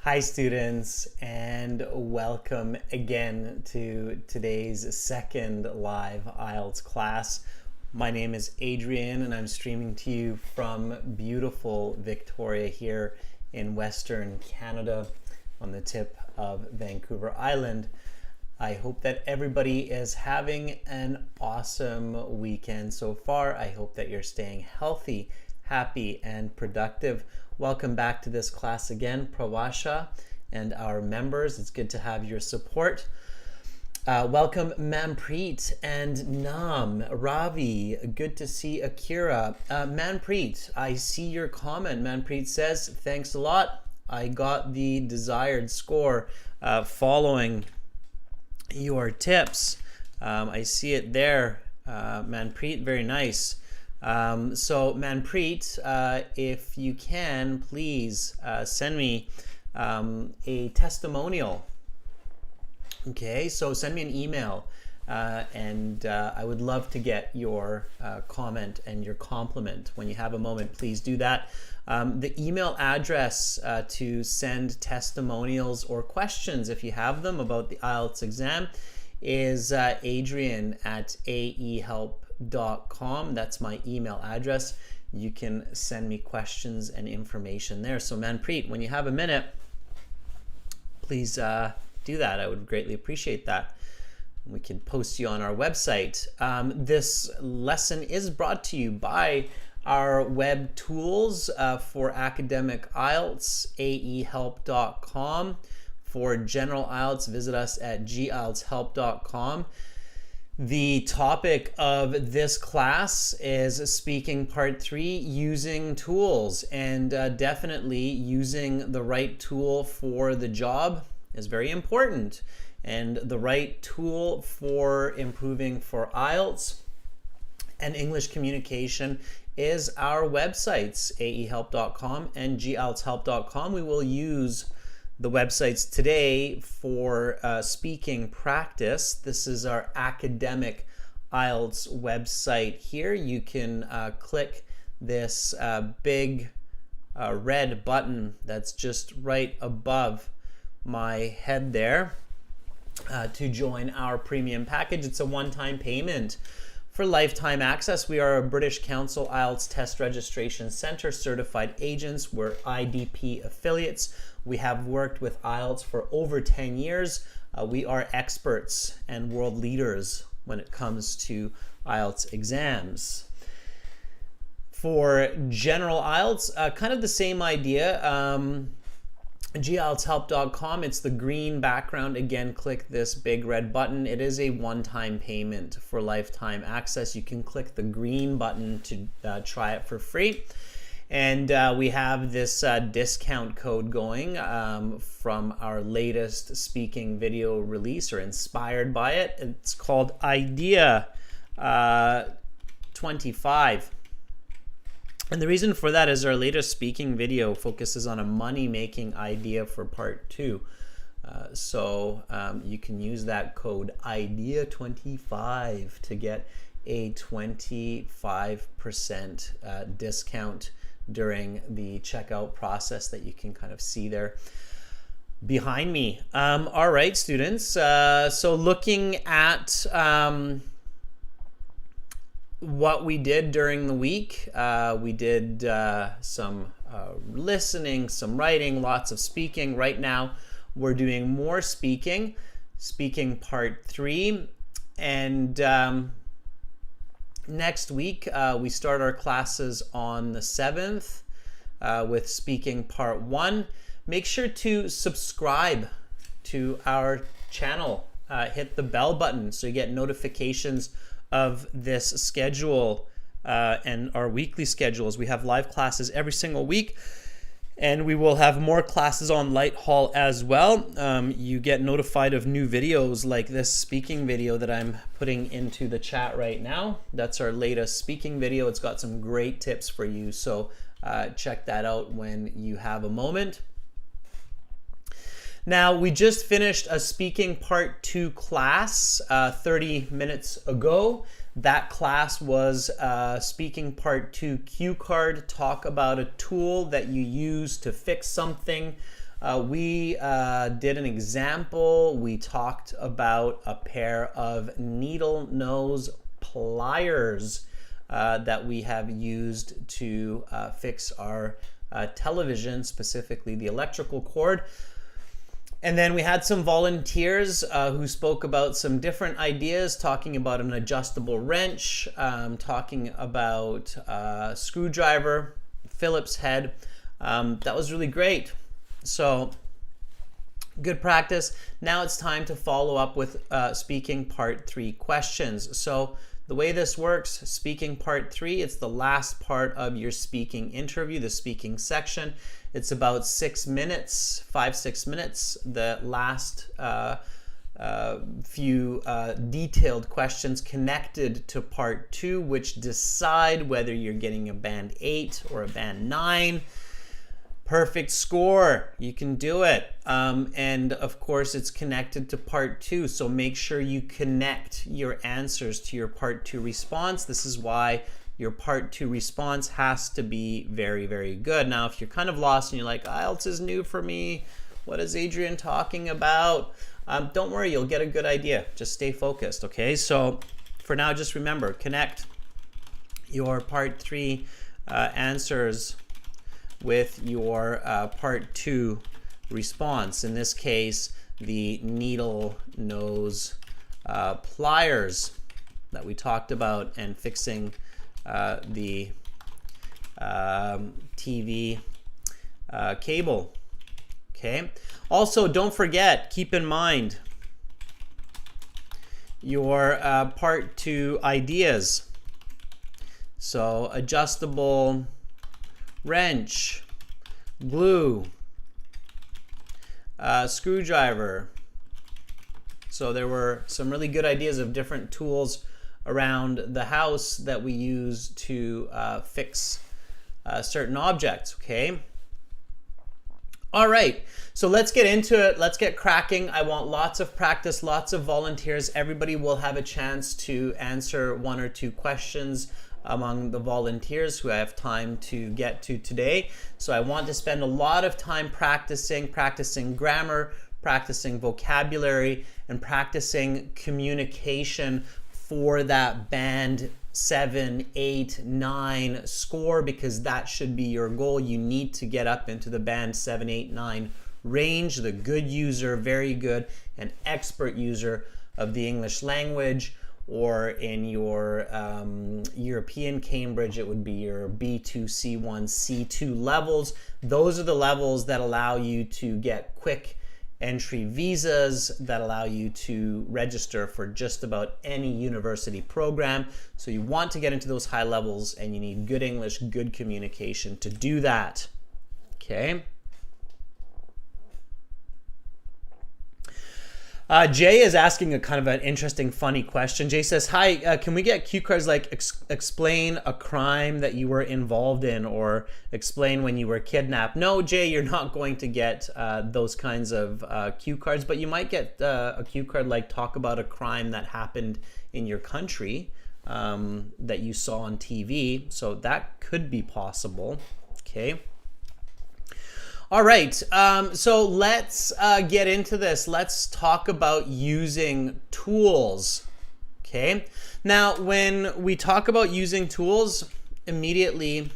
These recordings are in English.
Hi students, and welcome again to today's second live Ielts class. My name is Adrian and I'm streaming to you from beautiful Victoria here in Western Canada on the tip of Vancouver Island. I hope that everybody is having an awesome weekend so far. I hope that you're staying healthy, happy, and productive. Welcome back to this class again, Prawasha, and our members. It's good to have your support. Welcome Manpreet and Nam, Ravi, good to see Akira. Manpreet, I see your comment. Manpreet says, thanks a lot. I got the desired score following your tips. I see it there. Manpreet, very nice. So Manpreet, if you can, please send me a testimonial. Okay, so send me an email and I would love to get your comment and your compliment. When you have a moment, please do that. The email address to send testimonials or questions, if you have them, about the IELTS exam is adrian@aehelp.com. That's my email address. You can send me questions and information there. So Manpreet, when you have a minute, please do that. I would greatly appreciate that. We can post you on our website. This lesson is brought to you by our web tools for academic IELTS, aehelp.com. For general IELTS, visit us at gieltshelp.com. The topic of this class is speaking part 3, using tools, and definitely using the right tool for the job is very important. And the right tool for improving for IELTS and English communication is our websites, aehelp.com and gieltshelp.com. We will use the websites today for speaking practice. This is our academic IELTS website here. You can click this big red button that's just right above my head there to join our premium package. It's a one-time payment for lifetime access. We are a British Council IELTS Test Registration Center certified agents. We're IDP affiliates. We have worked with IELTS for over 10 years. We are experts and world leaders when it comes to IELTS exams. For general IELTS, kind of the same idea. gieltshelp.com, it's the green background. Again, click this big red button. It is a one-time payment for lifetime access. You can click the green button to try it for free. And we have this discount code going from our latest speaking video release, or inspired by it. It's called IDEA 25. And the reason for that is our latest speaking video focuses on a money-making idea for part 2. So you can use that code IDEA25 to get a 25% discount during the checkout process that you can kind of see there behind me. All right, students. So looking at what we did during the week, we did some listening, some writing, lots of speaking. Right now, we're doing more speaking part 3, and next week we start our classes on the 7th with speaking part 1. Make sure to subscribe to our channel. Hit the bell button so you get notifications of this schedule and our weekly schedules. We have live classes every single week, and we will have more classes on Light Hall as well. You get notified of new videos like this speaking video that I'm putting into the chat right now. That's our latest speaking video. It's got some great tips for you, so check that out when you have a moment. Now, we just finished a speaking part 2 class 30 minutes ago. That class was speaking part 2 cue card, talk about a tool that you use to fix something We did an example. We talked about a pair of needle nose pliers that we have used to fix our television, specifically the electrical cord. And then we had some volunteers who spoke about some different ideas, talking about an adjustable wrench, talking about a screwdriver, Phillips head. That was really great. So good practice. Now it's time to follow up with speaking part 3 questions. So the way this works, speaking part 3, it's the last part of your speaking interview, the speaking section. It's about 6 minutes, 5-6 minutes. The last few detailed questions connected to part 2, which decide whether you're getting a band 8 or a band 9. Perfect score. You can do it. And of course, it's connected to part 2. So make sure you connect your answers to your part 2 response. This is why your part 2 response has to be very, very good. Now, if you're kind of lost and you're like, IELTS is new for me, what is Adrian talking about? Don't worry, you'll get a good idea. Just stay focused, okay? So for now, just remember, connect your part 3 answers with your part 2 response. In this case, the needle nose pliers that we talked about and fixing the TV cable. Okay. Also, don't forget, keep in mind your part 2 ideas. So adjustable wrench, glue, screwdriver. So there were some really good ideas of different tools around the house that we use to fix certain objects, okay? All right, so let's get into it. Let's get cracking. I want lots of practice, lots of volunteers. Everybody will have a chance to answer 1 or 2 questions among the volunteers who I have time to get to today. So I want to spend a lot of time practicing grammar, practicing vocabulary, and practicing communication for that band 7, 8, 9 score, because that should be your goal. You need to get up into the band 7, 8, 9 range, the good user, very good, and expert user of the English language. Or in your European Cambridge, it would be your B2, C1, C2 levels. Those are the levels that allow you to get quick entry visas, that allow you to register for just about any university program. So you want to get into those high levels, and you need good English, good communication to do that. Okay. Jay is asking a kind of an interesting, funny question. Jay says, hi, can we get cue cards like explain a crime that you were involved in, or explain when you were kidnapped? No, Jay, you're not going to get those kinds of cue cards, but you might get a cue card like talk about a crime that happened in your country that you saw on TV. So that could be possible, okay? All right, so let's get into this. Let's talk about using tools, okay? Now, when we talk about using tools, immediately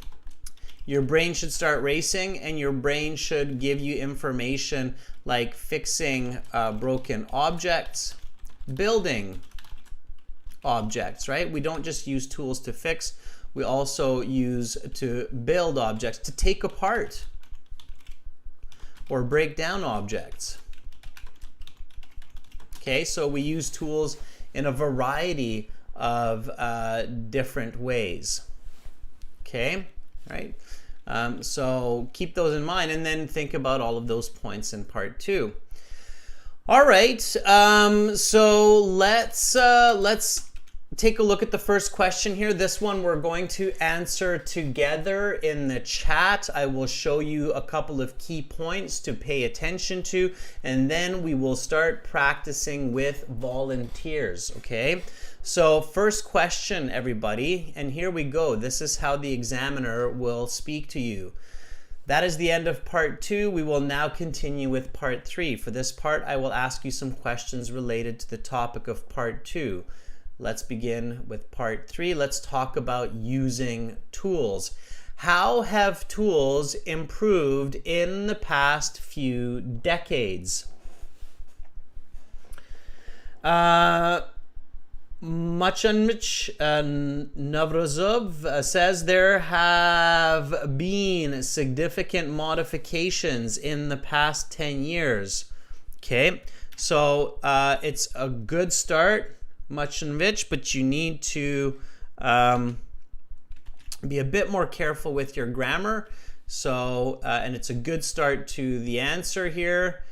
your brain should start racing, and your brain should give you information like fixing broken objects, building objects, right? We don't just use tools to fix, we also use to build objects, to take apart or break down objects. Okay, so we use tools in a variety of different ways. Okay, right? So keep those in mind, and then think about all of those points in part 2. All right, so let's take a look at the first question here. This one we're going to answer together in the chat. I will show you a couple of key points to pay attention to, and then we will start practicing with volunteers, okay? So first question, everybody, and here we go. This is how the examiner will speak to you. That is the end of part 2. We will now continue with part 3. For this part, I will ask you some questions related to the topic of part 2. Let's begin with part 3. Let's talk about using tools. How have tools improved in the past few decades? Machanmich Navrazov says there have been significant modifications in the past 10 years. Okay, so it's a good start, Machanmich, but you need to be a bit more careful with your grammar. So, and it's a good start to the answer here.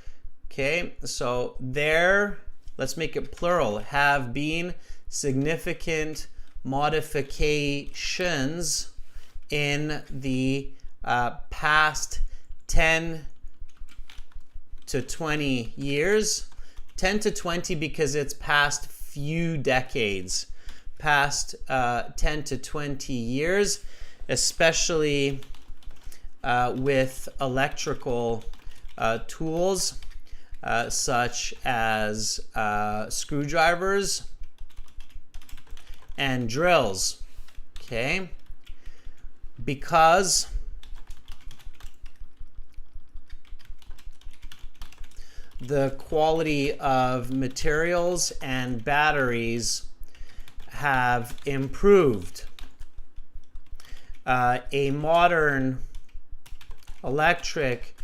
Okay, so there, let's make it plural, have been significant modifications in the past 10 to 20 years. 10 to 20 because it's past few decades. Past 10 to 20 years, especially with electrical tools such as screwdrivers and drills. Okay, because the quality of materials and batteries have improved. A modern electric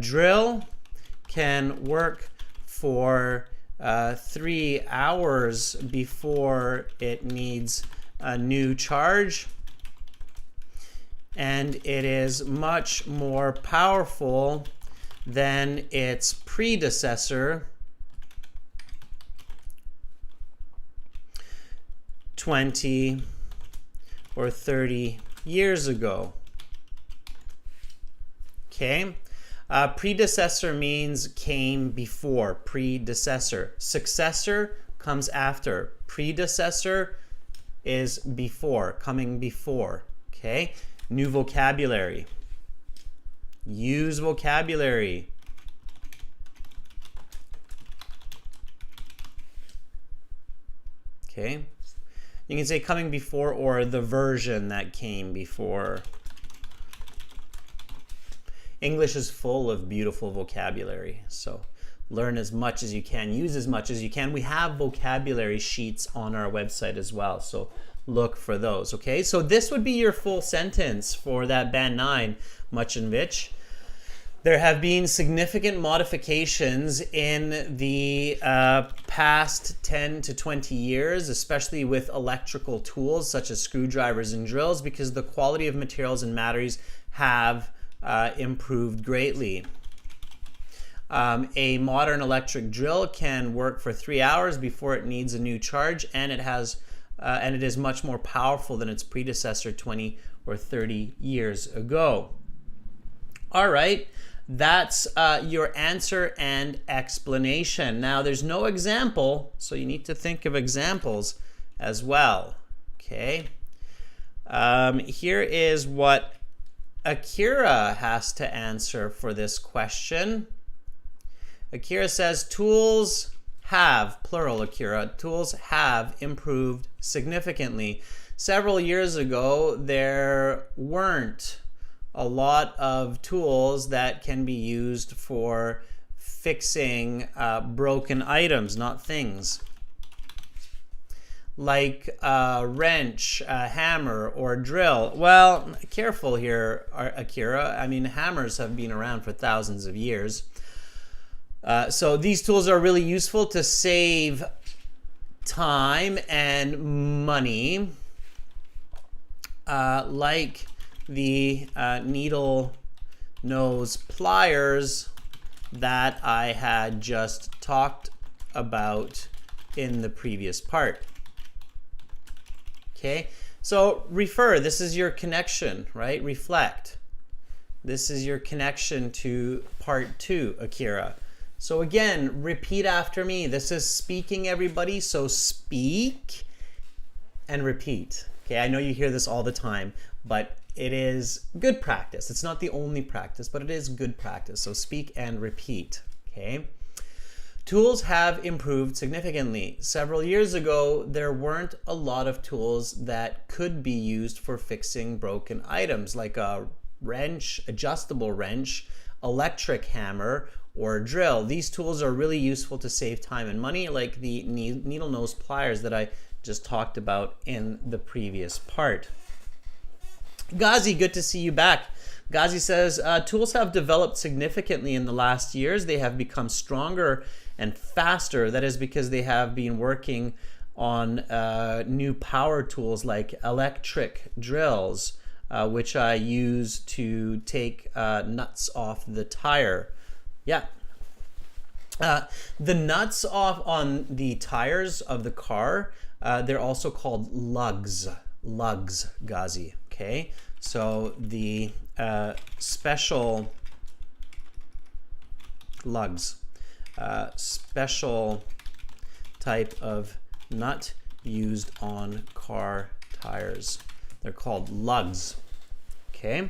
drill can work for 3 hours before it needs a new charge, and it is much more powerful than its predecessor 20 or 30 years ago. Okay, predecessor means came before. Predecessor. Successor comes after. Predecessor is before, coming before. Okay, new vocabulary. Use vocabulary. Okay, you can say coming before or the version that came before. English is full of beautiful vocabulary, so learn as much as you can, use as much as you can. We have vocabulary sheets on our website as well, so look for those. Okay, so this would be your full sentence for that band 9, Machanmich. There have been significant modifications in the past 10 to 20 years, especially with electrical tools such as screwdrivers and drills, because the quality of materials and batteries have improved greatly. A modern electric drill can work for 3 hours before it needs a new charge, and it is much more powerful than its predecessor 20 or 30 years ago. All right, that's your answer and explanation. Now, there's no example, so you need to think of examples as well. Okay, here is what Akira has to answer for this question. Akira says tools have, plural Akira, tools have improved significantly. Several years ago, there weren't a lot of tools that can be used for fixing broken items, not things. Like a wrench, a hammer, or a drill. Well, careful here, Akira. I mean, hammers have been around for thousands of years. So these tools are really useful to save time and money, like the needle nose pliers that I had just talked about in the previous part. Okay, so refer, this is your connection, right? Reflect. This is your connection to part 2, Akira. So again, repeat after me. This is speaking, everybody, so speak and repeat. Okay, I know you hear this all the time, but it is good practice. It's not the only practice, but it is good practice. So speak and repeat, okay? Tools have improved significantly. Several years ago, there weren't a lot of tools that could be used for fixing broken items, like a wrench, adjustable wrench, electric hammer, or a drill. These tools are really useful to save time and money, like the needle nose pliers that I just talked about in the previous part. Ghazi, good to see you back. Ghazi says, tools have developed significantly in the last years. They have become stronger and faster. That is because they have been working on new power tools like electric drills, which I use to take nuts off the tire. Yeah. The nuts off on the tires of the car, they're also called lugs. Lugs, Ghazi. Okay. So the special lugs, special type of nut used on car tires. They're called lugs. Okay.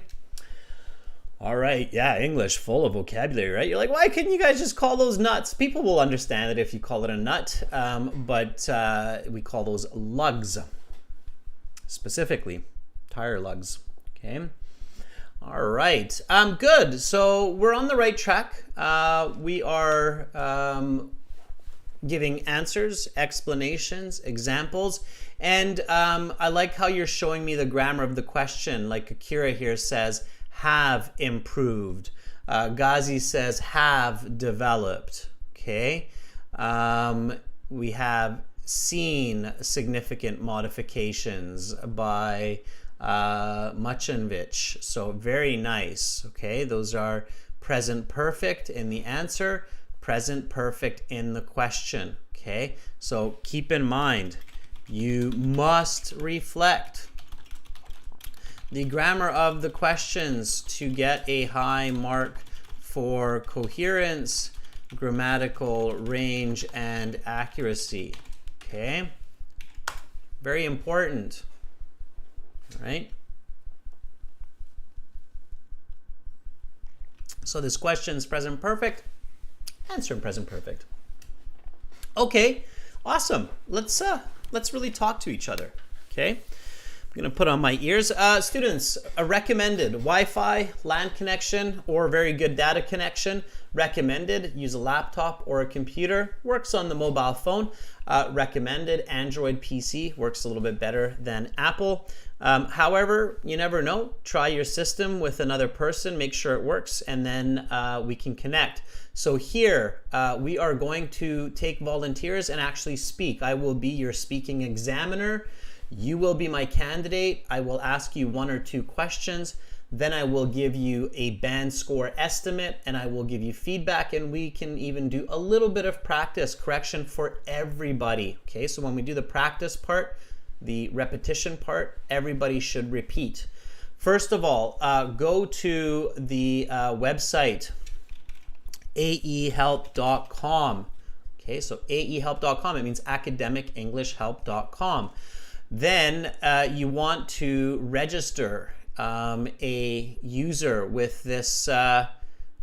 All right. Yeah, English, full of vocabulary, right? You're like, why couldn't you guys just call those nuts? People will understand it if you call it a nut, but we call those lugs, specifically tire lugs. Okay. All right. Good. So we're on the right track. We are giving answers, explanations, examples, and I like how you're showing me the grammar of the question. Like Akira here says, have improved. Ghazi says, have developed. Okay. We have seen significant modifications by Muchenvich. So very nice. Okay, those are present perfect in the answer, present perfect in the question. Okay, so keep in mind, you must reflect the grammar of the questions to get a high mark for coherence, grammatical range, and accuracy. Okay, very important. All right. So this question is present perfect. Answer in present perfect. Okay, awesome. Let's really talk to each other. Okay, I'm gonna put on my ears. Students, a recommended Wi-Fi, LAN connection, or very good data connection. Recommended, use a laptop or a computer. Works on the mobile phone. Recommended, Android PC. Works a little bit better than Apple. However, you never know. Try your system with another person, make sure it works, and then we can connect. So here, we are going to take volunteers and actually speak. I will be your speaking examiner. You will be my candidate. I will ask you 1 or 2 questions. Then I will give you a band score estimate, and I will give you feedback, and we can even do a little bit of practice correction for everybody. Okay, so when we do the practice part, the repetition part, everybody should repeat. First of all, go to the website, aehelp.com. Okay, so aehelp.com, it means academicenglishhelp.com. Then you want to register a user with this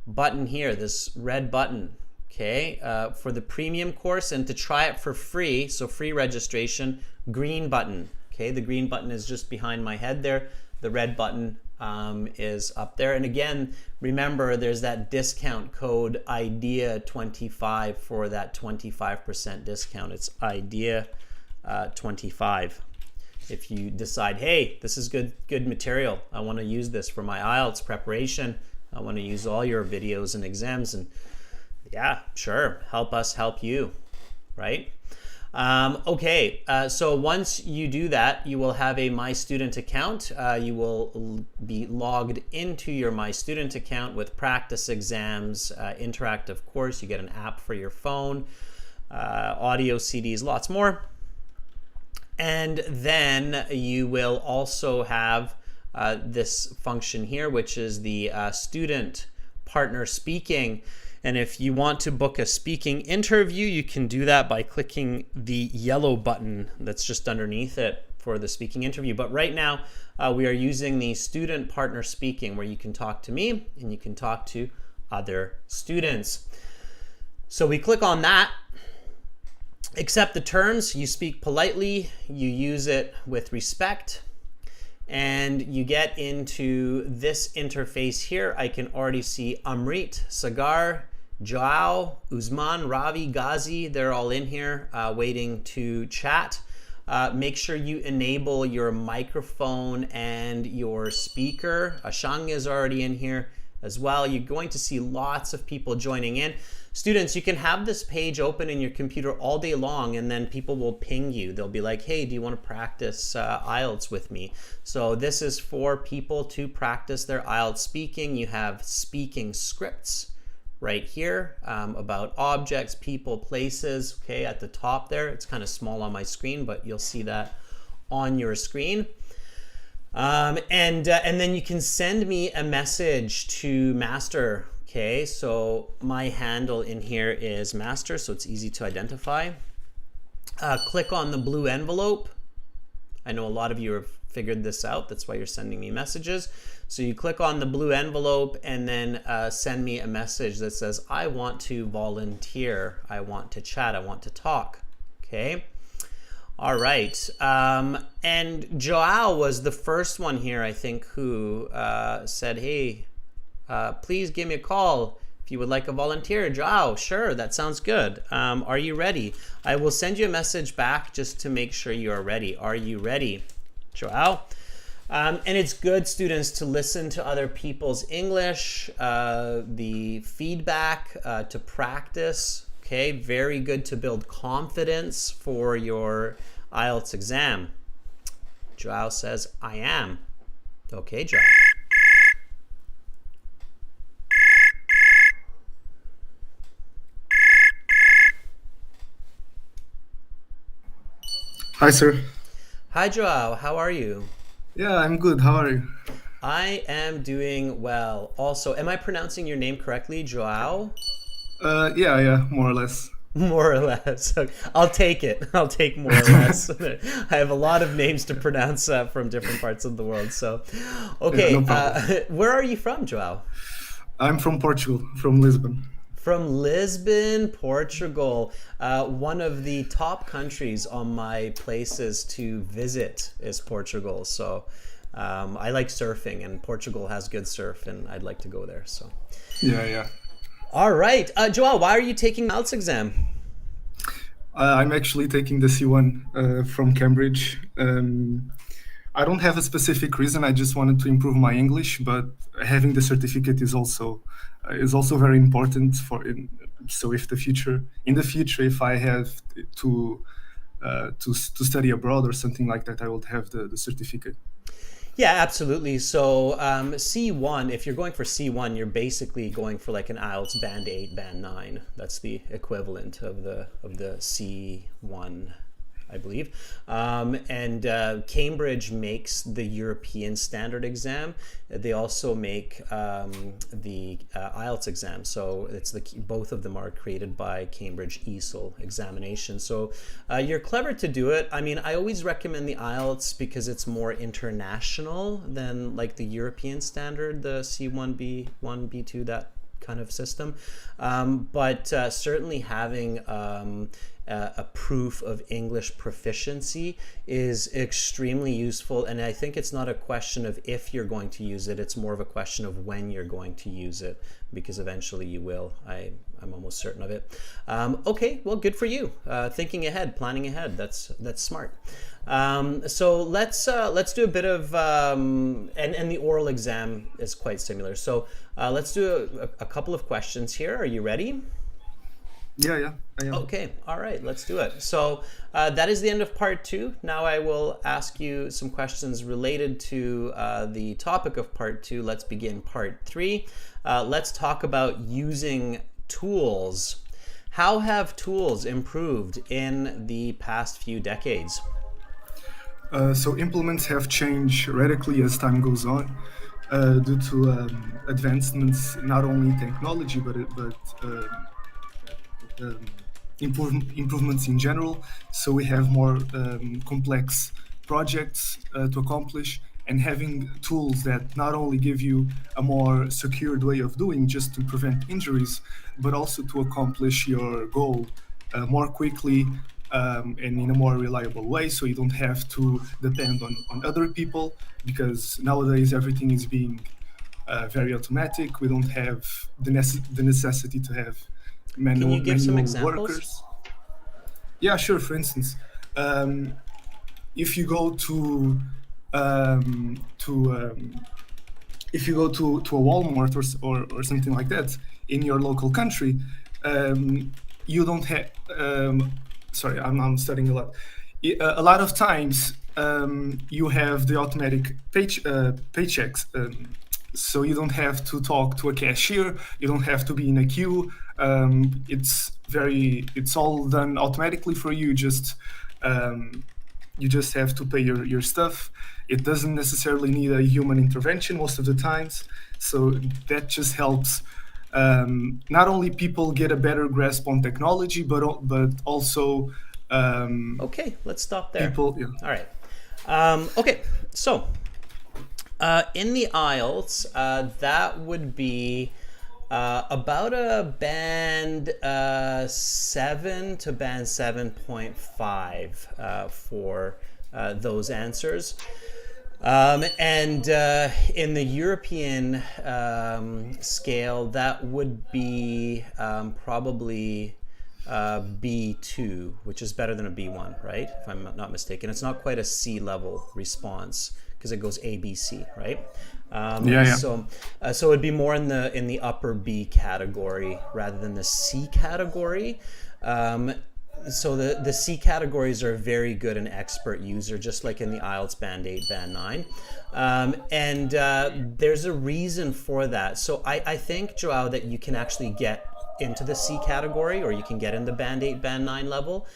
button here, this red button, okay, for the premium course, and to try it for free, so free registration, green button, okay, the green button is just behind my head there, the red button is up there, and again, remember there's that discount code IDEA25 for that 25% discount. It's IDEA25. If you decide, hey, this is good material, I want to use this for my Ielts preparation, I want to use all your videos and exams, and yeah, sure, help us help you, right? Okay, so once you do that, you will have a My Student account. You will be logged into your My Student account with practice exams, interactive course, you get an app for your phone, audio CDs, lots more. And then you will also have this function here, which is the student partner speaking. And if you want to book a speaking interview, you can do that by clicking the yellow button that's just underneath it. for the speaking interview. But right now, we are using the student partner speaking, where you can talk to me and you can talk to other students. So we click on that. Accept the terms. You speak politely. You use it with respect. And you get into this interface here. I can already see Amrit, Sagar, Joao, Usman, Ravi, Ghazi. They're all in here waiting to chat. Make sure you enable your microphone and your speaker. Ashang is already in here as well. You're going to see lots of people joining in. Students, you can have this page open in your computer all day long, and then people will ping you. They'll be like, hey, do you want to practice Ielts with me? So this is for people to practice their Ielts speaking. You have speaking scripts right here about objects, people, places, okay, at the top there. It's kind of small on my screen, but you'll see that on your screen. And then you can send me a message to Master. Okay, so my handle in here is Master, so it's easy to identify. Click on the blue envelope. I know a lot of you have figured this out. That's why you're sending me messages. So you click on the blue envelope and then send me a message that says, I want to volunteer. I want to chat. I want to talk. Okay. All right. And Joao was the first one here, I think, who said, hey, please give me a call if you would like a volunteer. Joao, sure, that sounds good. Are you ready? I will send you a message back just to make sure you are ready. Are you ready, Joao? And it's good, students, to listen to other people's English, the feedback, to practice. Okay, very good to build confidence for your Ielts exam. Joao says, I am. Okay, Joao. Hi, sir. Hi, Joao. How are you? Yeah, I'm good. How are you? I am doing well. Also, am I pronouncing your name correctly, Joao? Yeah, more or less. More or less. I'll take it. I'll take more or less. I have a lot of names to pronounce from different parts of the world. So, okay. Yeah, no problem. Where are you from, Joao? I'm from Portugal, from Lisbon. From Lisbon, Portugal. One of the top countries on my places to visit is Portugal. So I like surfing, and Portugal has good surf, and I'd like to go there. So Yeah. all right. Joao, why are you taking the IELTS exam? I'm actually taking the C1 from Cambridge. I don't have a specific reason. I just wanted to improve my English, but having the certificate is also very important for. So if in the future, if I have to study abroad or something like that, I will have the certificate. Yeah, absolutely. So C1, if you're going for C1, you're basically going for like an IELTS Band 8, Band 9. That's the equivalent of the C1, I believe. And Cambridge makes the European standard exam. They also make the IELTS exam. So it's both of them are created by Cambridge ESOL examination. So you're clever to do it. I mean, I always recommend the IELTS because it's more international than like the European standard, the C1, B1, B2, that kind of system. But certainly having a proof of English proficiency is extremely useful, and I think it's not a question of if you're going to use it, it's more of a question of when you're going to use it, because eventually you will. I'm almost certain of it. Okay, well, good for you. Thinking ahead, planning ahead, that's smart. So let's do a bit of and the oral exam is quite similar. So let's do a couple of questions here. Are you ready? Yeah, I am. Okay, all right, let's do it. So that is the end of part 2. Now I will ask you some questions related to the topic of part 2. Let's begin part 3. Let's talk about using tools. How have tools improved in the past few decades? So implements have changed radically as time goes on due to advancements not only in technology but improvements in general. So we have more complex projects to accomplish, and having tools that not only give you a more secured way of doing just to prevent injuries, but also to accomplish your goal more quickly and in a more reliable way, so you don't have to depend on other people, because nowadays everything is being very automatic. We don't have the necessity to have Can you give some manual examples? workers. Yeah, sure. For instance, um, if you go to if you go to a Walmart or something like that in your local country, you don't have. Sorry, I'm studying a lot. A lot of times, you have the automatic paychecks, so you don't have to talk to a cashier. You don't have to be in a queue. It's all done automatically for you. You just have to pay your stuff. It doesn't necessarily need a human intervention most of the times. So that just helps not only people get a better grasp on technology, but also Okay, let's stop there. people. Yeah. All right. Okay, so in the Ielts, that would be about a band 7 to band 7.5 for those answers. And in the European scale, that would be probably B2, which is better than a B1, right? If I'm not mistaken. It's not quite a C level response because it goes A, B, C, right? Yeah. So it would be more in the upper B category rather than the C category. So the C categories are very good and expert user, just like in the IELTS Band 8, Band 9. And there's a reason for that. So I think, Joao, that you can actually get into the C category, or you can get in the Band 8, Band 9 level.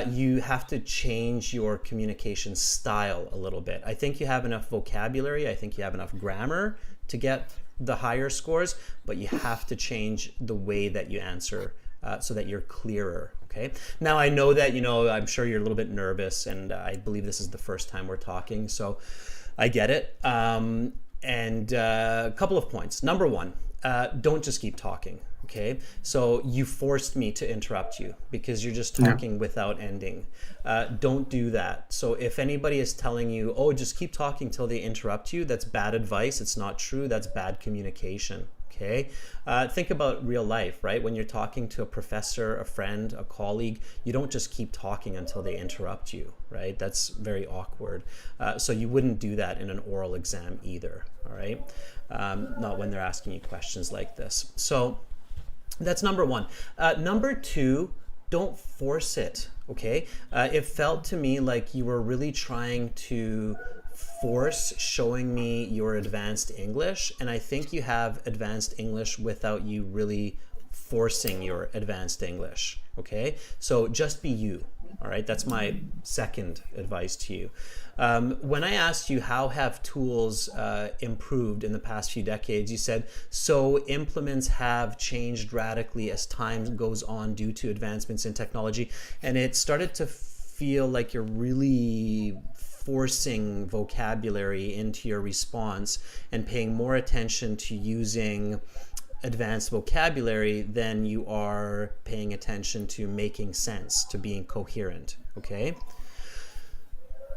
You have to change your communication style a little bit. I think you have enough vocabulary. I think you have enough grammar to get the higher scores, but you have to change the way that you answer so that you're clearer. Okay. Now I know that, I'm sure you're a little bit nervous, and I believe this is the first time we're talking, so I get it. And a couple of points. Number one, don't just keep talking. Okay, so you forced me to interrupt you because you're just talking without ending. Don't do that. So if anybody is telling you, oh, just keep talking till they interrupt you, that's bad advice. It's not true. That's bad communication. Okay, think about real life, right? When you're talking to a professor, a friend, a colleague, you don't just keep talking until they interrupt you, right? That's very awkward. So you wouldn't do that in an oral exam either, all right? Not when they're asking you questions like this. So that's number one. Number two, don't force it, okay? It felt to me like you were really trying to force showing me your advanced English, and I think you have advanced English without you really forcing your advanced English, okay? So just be you, all right? That's my second advice to you. When I asked you how have tools improved in the past few decades, you said, so implements have changed radically as time goes on due to advancements in technology, and it started to feel like you're really forcing vocabulary into your response and paying more attention to using advanced vocabulary than you are paying attention to making sense, to being coherent, okay?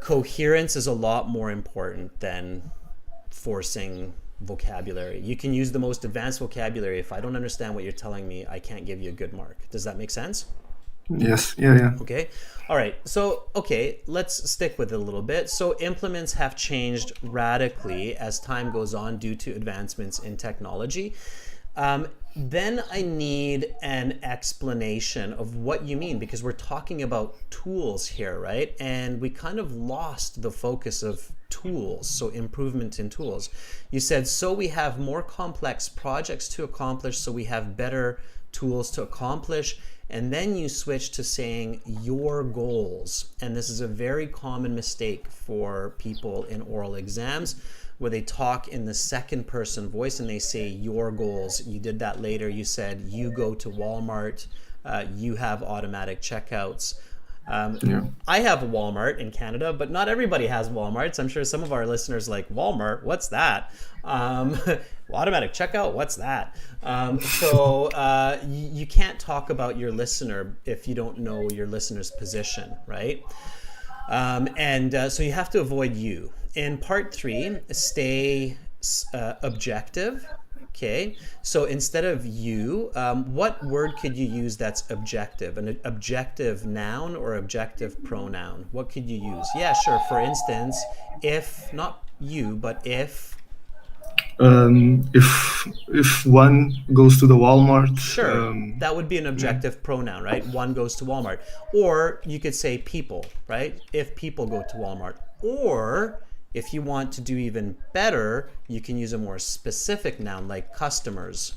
Coherence is a lot more important than forcing vocabulary. You can use the most advanced vocabulary. If I don't understand what you're telling me, I can't give you a good mark. Does that make sense? Yes. Yeah. Okay. All right. So, okay, let's stick with it a little bit. So implements have changed radically as time goes on due to advancements in technology. Then I need an explanation of what you mean, because we're talking about tools here, right? And we kind of lost the focus of tools, so improvement in tools. You said, so we have more complex projects to accomplish, so we have better tools to accomplish. And then you switch to saying your goals. And this is a very common mistake for people in oral exams, where they talk in the second person voice and they say your goals. You did that later. You said you go to Walmart, you have automatic checkouts. Yeah. I have a Walmart in Canada, but not everybody has Walmarts. I'm sure some of our listeners like, Walmart, what's that? Automatic checkout, what's that? You can't talk about your listener if you don't know your listener's position, right? So you have to avoid you. In part 3, stay objective. Okay, so instead of you, what word could you use that's objective? An objective noun or objective pronoun? What could you use? Yeah, sure. For instance, if, not you, but If one goes to the Walmart, sure, that would be an objective pronoun, right? One goes to Walmart. Or you could say people, right? If people go to Walmart. Or if you want to do even better, you can use a more specific noun like customers.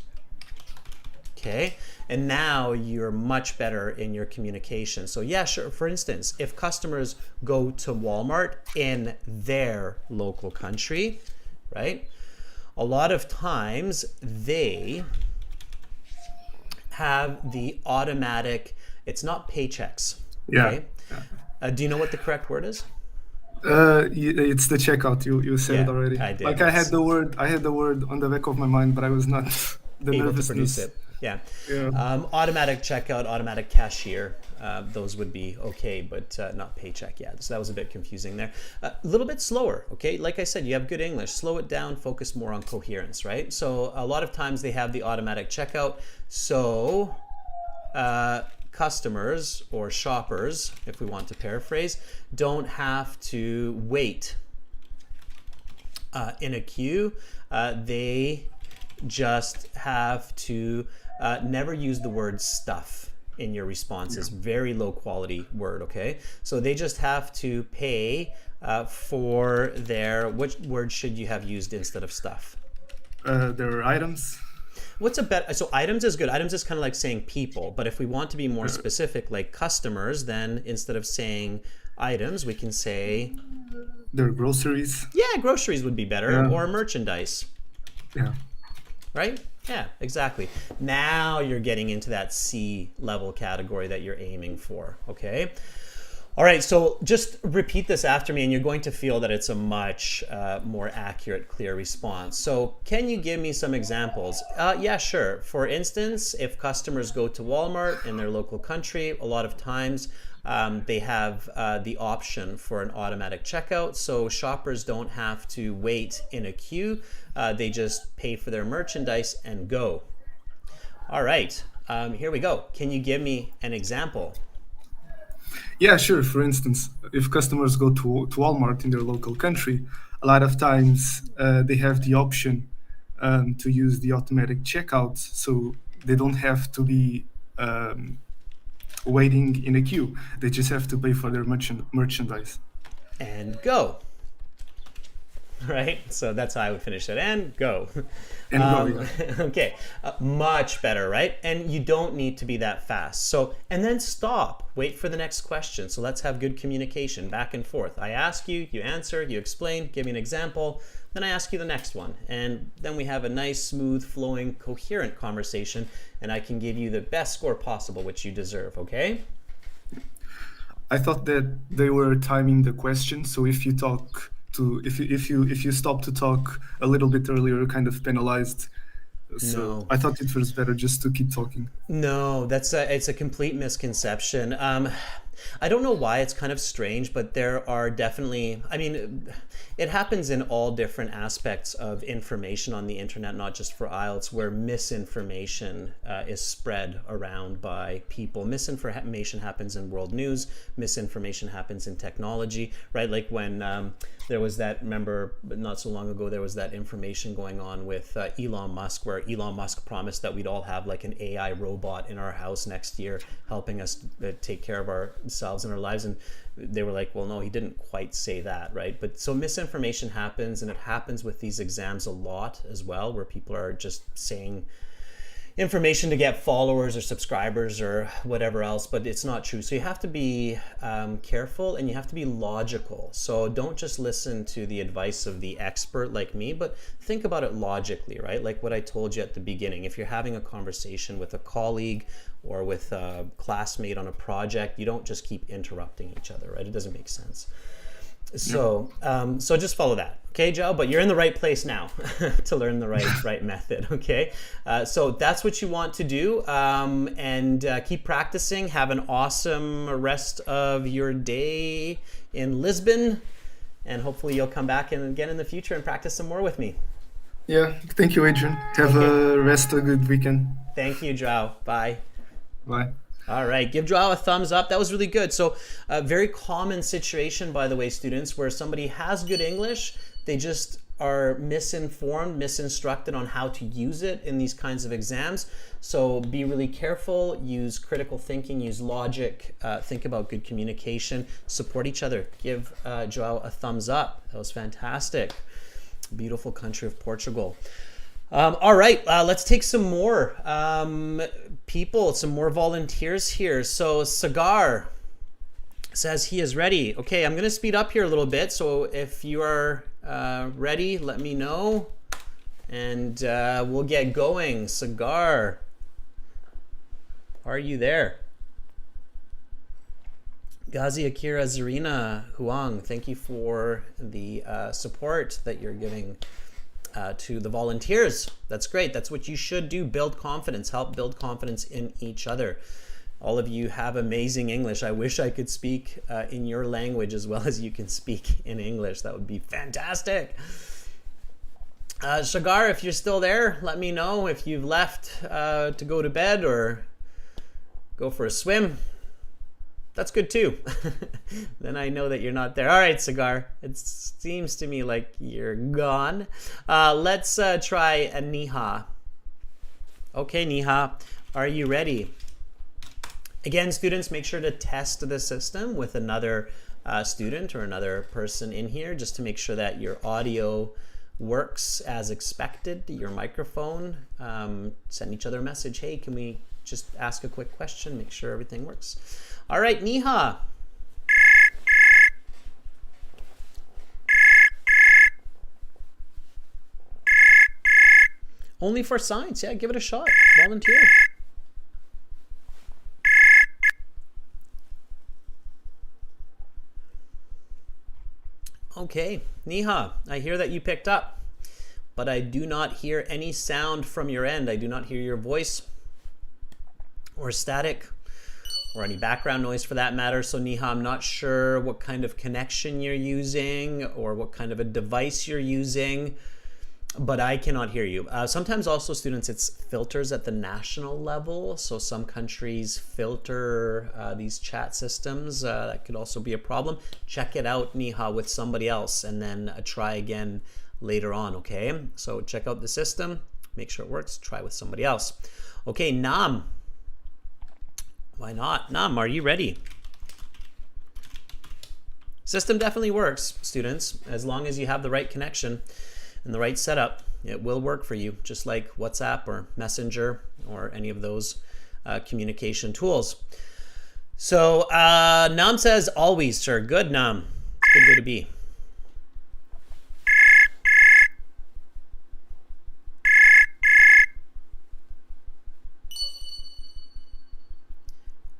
Okay, and now you're much better in your communication. So yeah, sure. For instance, if customers go to Walmart in their local country, right? A lot of times they have the automatic, it's not paychecks. Okay? Yeah. Do you know what the correct word is? It's the checkout. You said Yeah, it already. I did. Like I had the word on the back of my mind, but I was not the Able to nervousness. produce it. Yeah. Yeah. Automatic checkout, automatic cashier. Those would be okay, but not paycheck. Yeah, so that was a bit confusing there. A little bit slower, okay? Like I said, you have good English. Slow it down, focus more on coherence, right? So a lot of times they have the automatic checkout. So customers or shoppers, if we want to paraphrase, don't have to wait in a queue. They just have to never use the word stuff in your responses. Very low quality word, okay? So they just have to pay for their, which word should you have used instead of stuff? Their items. What's a better, so items is good. Items is kind of like saying people, but if we want to be more specific, like customers, then instead of saying items, we can say... Their groceries. Yeah, groceries would be better, or merchandise. Yeah. Right? Yeah, exactly. Now you're getting into that C level category that you're aiming for, okay? All right, so just repeat this after me and you're going to feel that it's a much more accurate, clear response. So can you give me some examples? Yeah, sure. For instance, if customers go to Walmart in their local country, a lot of times they have the option for an automatic checkout. So shoppers don't have to wait in a queue. They just pay for their merchandise and go. All right, here we go. Can you give me an example? Yeah, sure. For instance, if customers go to Walmart in their local country, a lot of times they have the option to use the automatic checkout, so they don't have to be waiting in a queue. They just have to pay for their merchandise. And go. Right? So that's how I would finish it. And go. And go, yeah. Okay. Much better, right? And you don't need to be that fast. So, and then stop. Wait for the next question. So let's have good communication back and forth. I ask you, you answer, you explain, give me an example. Then I ask you the next one. And then we have a nice, smooth, flowing, coherent conversation. And I can give you the best score possible, which you deserve, okay? I thought that they were timing the question. So if you talk... if you stop to talk a little bit earlier, you're kind of penalized. So No. I thought it was better just to keep talking. No, it's a complete misconception. I don't know why. It's kind of strange, but there are definitely, I mean, it happens in all different aspects of information on the internet, not just for Ielts, where misinformation is spread around by people. Misinformation happens in world news. Misinformation happens in technology, right? Like when there was that, remember, not so long ago, there was that information going on with Elon Musk, where Elon Musk promised that we'd all have like an AI robot in our house next year, helping us take care of ourselves and our lives. And they were like, well, no, he didn't quite say that, right? But so misinformation happens, and it happens with these exams a lot as well, where people are just saying information to get followers or subscribers or whatever else, but it's not true. So you have to be careful, and you have to be logical. So don't just listen to the advice of the expert like me, but think about it logically, right? Like what I told you at the beginning. If you're having a conversation with a colleague or with a classmate on a project, you don't just keep interrupting each other, right? It doesn't make sense. So so just follow that, okay, Joe? But you're in the right place now to learn the right method, okay? So that's what you want to do, and keep practicing. Have an awesome rest of your day in Lisbon, and hopefully you'll come back again in the future and practice some more with me. Yeah, thank you, Adrian. Have a good weekend. Thank you, Joe. Bye. Bye. All right, give Joao a thumbs up. That was really good. So a very common situation, by the way, students, where somebody has good English, they just are misinformed, misinstructed on how to use it in these kinds of exams. So be really careful, use critical thinking, use logic, think about good communication, support each other. Give Joao a thumbs up. That was fantastic. Beautiful country of Portugal. All right, let's take some more people, some more volunteers here. So Sagar says he is ready. Okay, I'm going to speed up here a little bit. So if you are ready, let me know, and we'll get going. Sagar, are you there? Ghazi Akira Zarina Huang, thank you for the support that you're giving to the volunteers. That's great. That's what you should do. Build confidence. Help build confidence in each other. All of you have amazing English. I wish I could speak in your language as well as you can speak in English. That would be fantastic. Shagar, if you're still there, let me know if you've left to go to bed or go for a swim. That's good too. Then I know that you're not there. All right, Sagar. It seems to me like you're gone. Let's try Niha. Okay, Niha, are you ready? Again, students, make sure to test the system with another student or another person in here just to make sure that your audio works as expected. Your microphone, send each other a message. Hey, can we just ask a quick question? Make sure everything works. All right, Niha. Only for science. Yeah, give it a shot. Volunteer. Okay, Niha, I hear that you picked up, but I do not hear any sound from your end. I do not hear your voice or static or any background noise for that matter. So Niha, I'm not sure what kind of connection you're using or what kind of a device you're using, but I cannot hear you. Sometimes also, students, it's filters at the national level. So some countries filter these chat systems. That could also be a problem. Check it out, Niha, with somebody else, and then try again later on, okay? So check out the system, make sure it works, try with somebody else. Okay, Nam. Why not? Nam, are you ready? System definitely works, students, as long as you have the right connection and the right setup. It will work for you, just like WhatsApp or Messenger or any of those communication tools. So Nam says, always, sir. Good, Nam. Good way to be.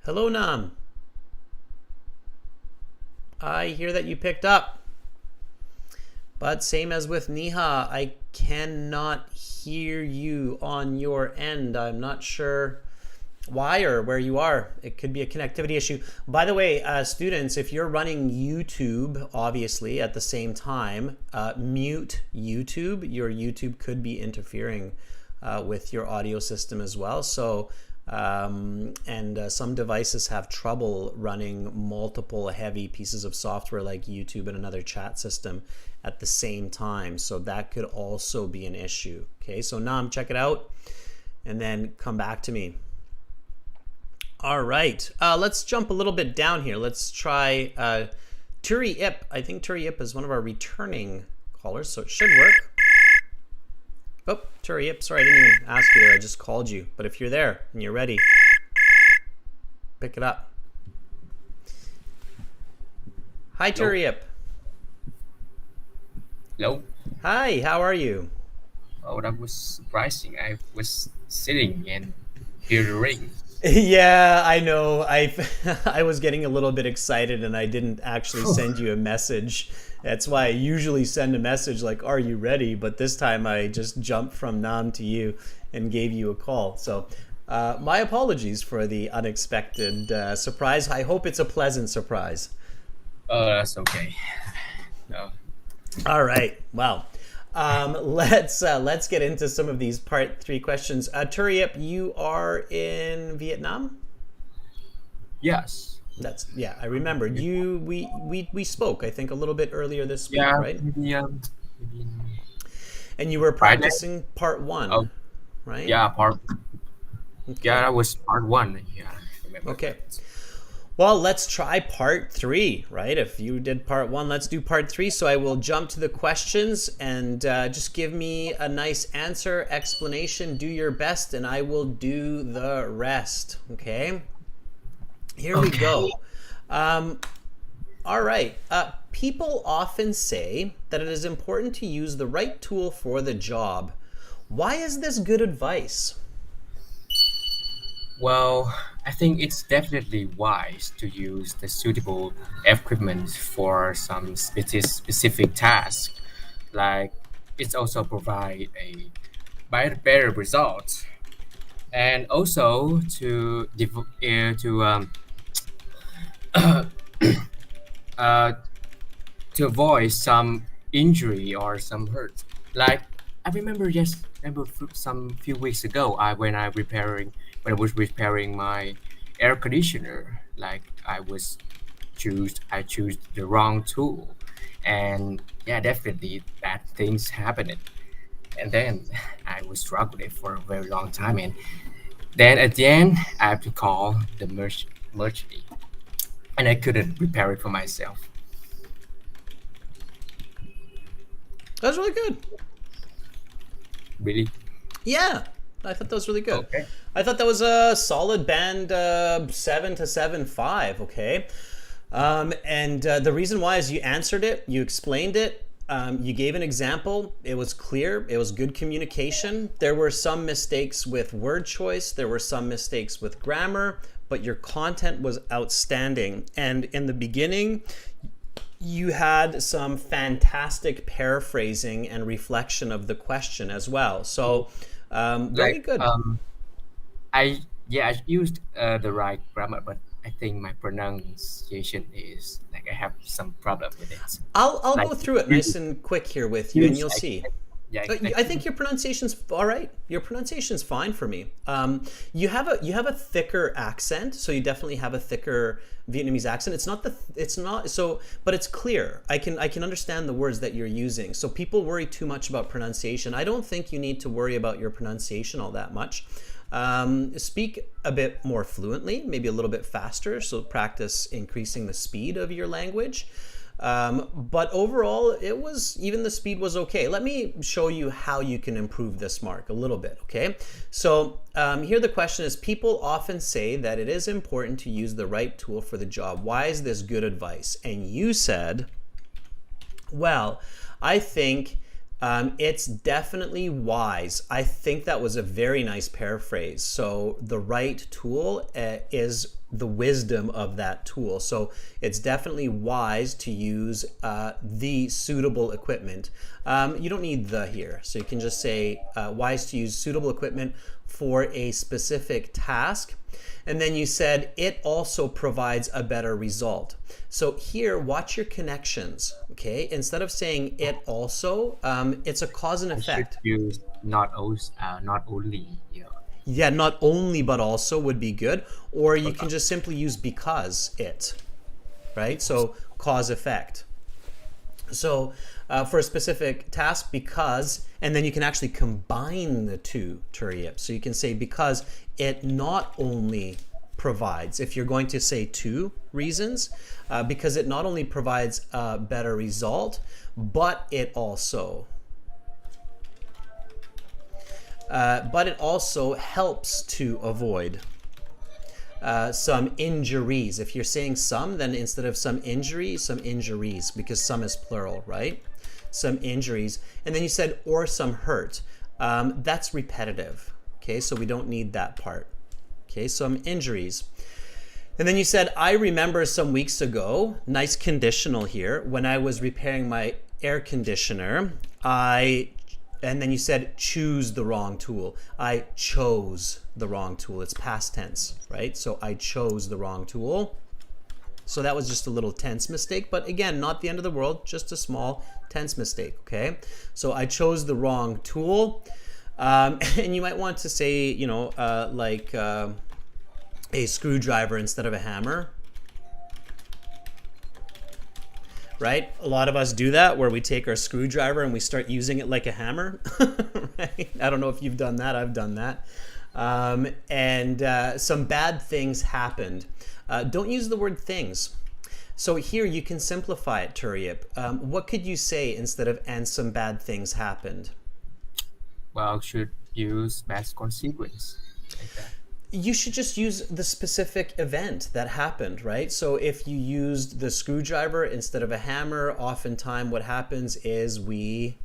Hello, Nam. I hear that you picked up. But same as with Niha, I cannot hear you on your end. I'm not sure why or where you are. It could be a connectivity issue. By the way, students, if you're running YouTube, obviously, at the same time, mute YouTube. Your YouTube could be interfering with your audio system as well. So, some devices have trouble running multiple heavy pieces of software like YouTube and another chat system at the same time. So that could also be an issue. Okay, so Nam, check it out and then come back to me. All right, let's jump a little bit down here. Let's try Turi Ip. I think Turi Ip is one of our returning callers, so it should work. Oh, Turi, yep, sorry, I didn't even ask you there. I just called you. But if you're there and you're ready, pick it up. Hi, Turiep. Hello. Hi, how are you? Oh, that was surprising. I was sitting and hear the ring. Yeah, I know. I was getting a little bit excited and I didn't actually send you a message. That's why I usually send a message like, "Are you ready?" But this time I just jumped from Nam to you and gave you a call. So my apologies for the unexpected surprise. I hope it's a pleasant surprise. Oh, that's okay. No. All right. Well, let's get into some of these part 3 questions. Turiep, you are in Vietnam. Yes. Yeah, I remembered you. We spoke, I think, a little bit earlier this week, Yeah. right? Maybe And you were Friday. practicing part 1, Oh, right? yeah. Part. Okay. Yeah, that was part one. Yeah, I remember. Okay. Well, let's try part 3, right? If you did part 1, let's do part 3. So I will jump to the questions and just give me a nice answer, explanation, do your best, and I will do the rest. Okay? Here we go. All right. People often say that it is important to use the right tool for the job. Why is this good advice? Well, I think it's definitely wise to use the suitable equipment for some specific task. Like it's also provide a better result, and also uh, to avoid some injury or some hurt. Like I remember, just remember some few weeks ago, when I was repairing my air conditioner. Like I choose the wrong tool, and yeah, definitely bad things happened. And then I was struggling for a very long time, and then at the end I have to call the merchant, and I couldn't repair it for myself. That was really good. Really? Yeah, I thought that was really good. Okay. I thought that was a solid band 7 to 7.5. Okay, and the reason why is you answered it, you explained it, you gave an example. It was clear. It was good communication. There were some mistakes with word choice. There were some mistakes with grammar, but your content was outstanding. And in the beginning, you had some fantastic paraphrasing and reflection of the question as well. So, very Like good. I used the right grammar, but I think my pronunciation is like I have some problem with it. I'll Like go through it nice and quick here with you, and use you'll see. yeah I think your pronunciation's all right. Your pronunciation's fine for me. You have a thicker accent, so you definitely have a thicker Vietnamese accent. It's not so, but it's clear. I can understand the words that you're using. So people worry too much about pronunciation. I don't think you need to worry about your pronunciation all that much. Speak a bit more fluently, maybe a little bit faster. So practice increasing the speed of your language. But overall, even the speed was okay. Let me show you how you can improve this mark a little bit, okay? So here the question is, people often say that it is important to use the right tool for the job. Why is this good advice? And you said, well, I think it's definitely wise. I think that was a very nice paraphrase. So the right tool is the wisdom of that tool. So it's definitely wise to use the suitable equipment. You don't need the here. So you can just say wise to use suitable equipment for a specific task. And then you said it also provides a better result. So here, watch your connections, okay? Instead of saying it also, it's a cause and I should effect. use not only. Yeah. Yeah, not only but also would be good. Or you can just simply use because it, right? So cause effect. So for a specific task, because, and then you can actually combine the two, Turiep. So you can say because it not only provides, if you're going to say two reasons, because it not only provides a better result, but it also. but it also helps to avoid some injuries. If you're saying some, then instead of some injury, some injuries, because some is plural, right? Some injuries. And then you said, or some hurt. That's repetitive. Okay, so we don't need that part. Okay, some injuries. And then you said, I remember some weeks ago, nice conditional here, when I was repairing my air conditioner, and then you said, choose the wrong tool. I chose the wrong tool. It's past tense, right? So I chose the wrong tool. So that was just a little tense mistake, but again, not the end of the world, just a small tense mistake, okay? So I chose the wrong tool. And you might want to say, you know, like a screwdriver instead of a hammer. Right? A lot of us do that where we take our screwdriver and we start using it like a hammer. Right? I don't know if you've done that. I've done that. And some bad things happened. Don't use the word things. So here you can simplify it, Turip. What could you say instead of and some bad things happened? Well, should use past consequence like that. You should just use the specific event that happened, right? So if you used the screwdriver instead of a hammer, oftentimes what happens is we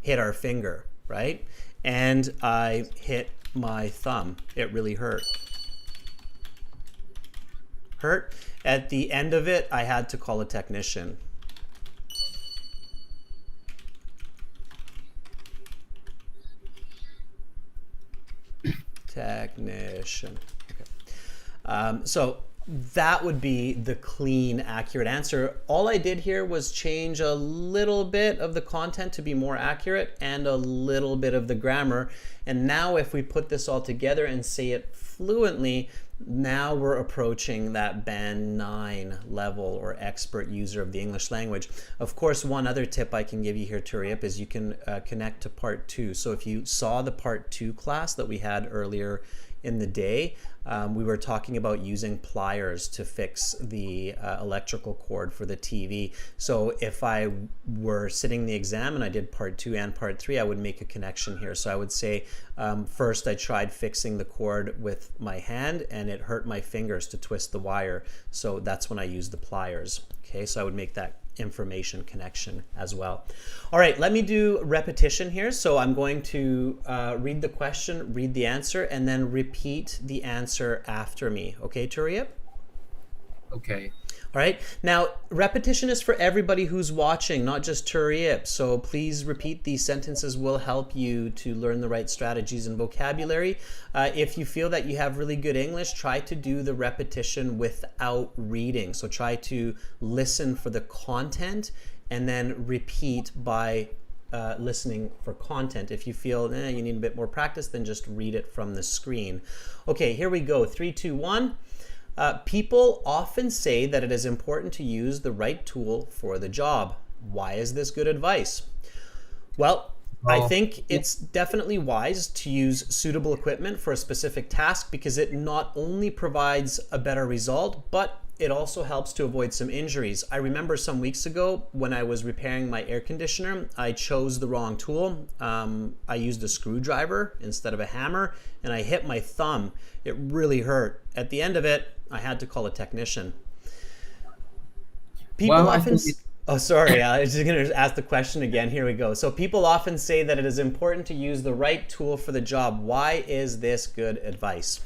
hit our finger, right? And I hit my thumb. It really hurt. Hurt. At the end of it, I had to call a technician. Technician. Okay. So that would be the clean, accurate answer. All I did here was change a little bit of the content to be more accurate and a little bit of the grammar. And now if we put this all together and say it fluently, now we're approaching that band 9 level or expert user of the English language. Of course, one other tip I can give you here, Turip, is you can connect to part 2. So if you saw the part 2 class that we had earlier in the day, we were talking about using pliers to fix the electrical cord for the TV. So if I were sitting the exam and I did part 2 and part 3, I would make a connection here. So I would say, first I tried fixing the cord with my hand and it hurt my fingers to twist the wire. So that's when I used the pliers. Okay, so I would make that information connection as well. All right, let me do repetition here. So I'm going to read the question, read the answer, and then repeat the answer after me. Okay, Turip? Okay. All right. Now, repetition is for everybody who's watching, not just Turip. So please repeat. These sentences will help you to learn the right strategies and vocabulary. If you feel that you have really good English, try to do the repetition without reading. So try to listen for the content and then repeat by listening for content. If you feel you need a bit more practice, then just read it from the screen. Okay, here we go. 3, 2, 1. People often say that it is important to use the right tool for the job. Why is this good advice? Well, I think it's definitely wise to use suitable equipment for a specific task because it not only provides a better result, but it also helps to avoid some injuries. I remember some weeks ago when I was repairing my air conditioner, I chose the wrong tool. I used a screwdriver instead of a hammer, and I hit my thumb. It really hurt. At the end of it, I had to call a technician. People often... Oh, sorry. I was just going to ask the question again. Here we go. So people often say that it is important to use the right tool for the job. Why is this good advice?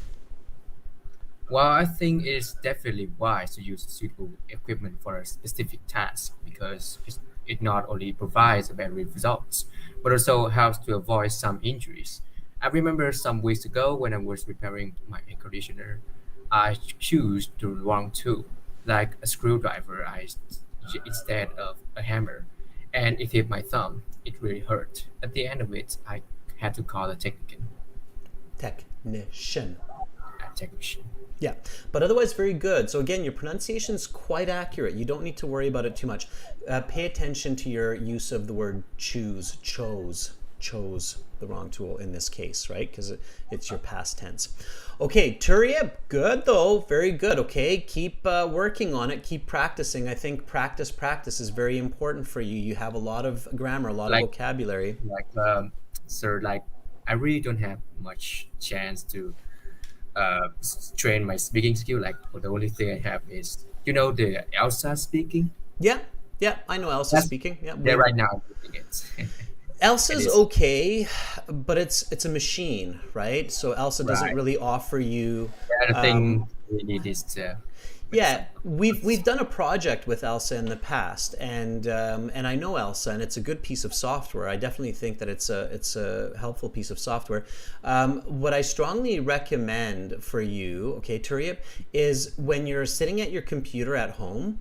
Well, I think it's definitely wise to use suitable equipment for a specific task because it not only provides better results, but also helps to avoid some injuries. I remember some weeks ago when I was repairing my air conditioner, I chose the wrong tool, like a screwdriver instead of a hammer, and it hit my thumb. It really hurt. At the end of it, I had to call a technician. Technician. A technician. Yeah, but otherwise very good. So again, your pronunciation is quite accurate. You don't need to worry about it too much. Pay attention to your use of the word choose, chose the wrong tool in this case, right? Because it's your past tense. Okay, Turip, good though, very good. Okay, keep working on it, keep practicing. I think practice is very important for you. You have a lot of grammar, a lot of vocabulary. Sir, I really don't have much chance to train my speaking skill. Like the only thing I have is the Elsa speaking. Yeah, yeah, I know Elsa That's speaking. Yeah, yeah. we Right now I'm doing it. It Elsa's is okay, but it's a machine, right? So Elsa doesn't right. really offer you. The other Um, thing we need is to make yeah, some. we've done a project with Elsa in the past, and I know Elsa, and it's a good piece of software. I definitely think that it's a helpful piece of software. What I strongly recommend for you, okay, Turiep, is when you're sitting at your computer at home,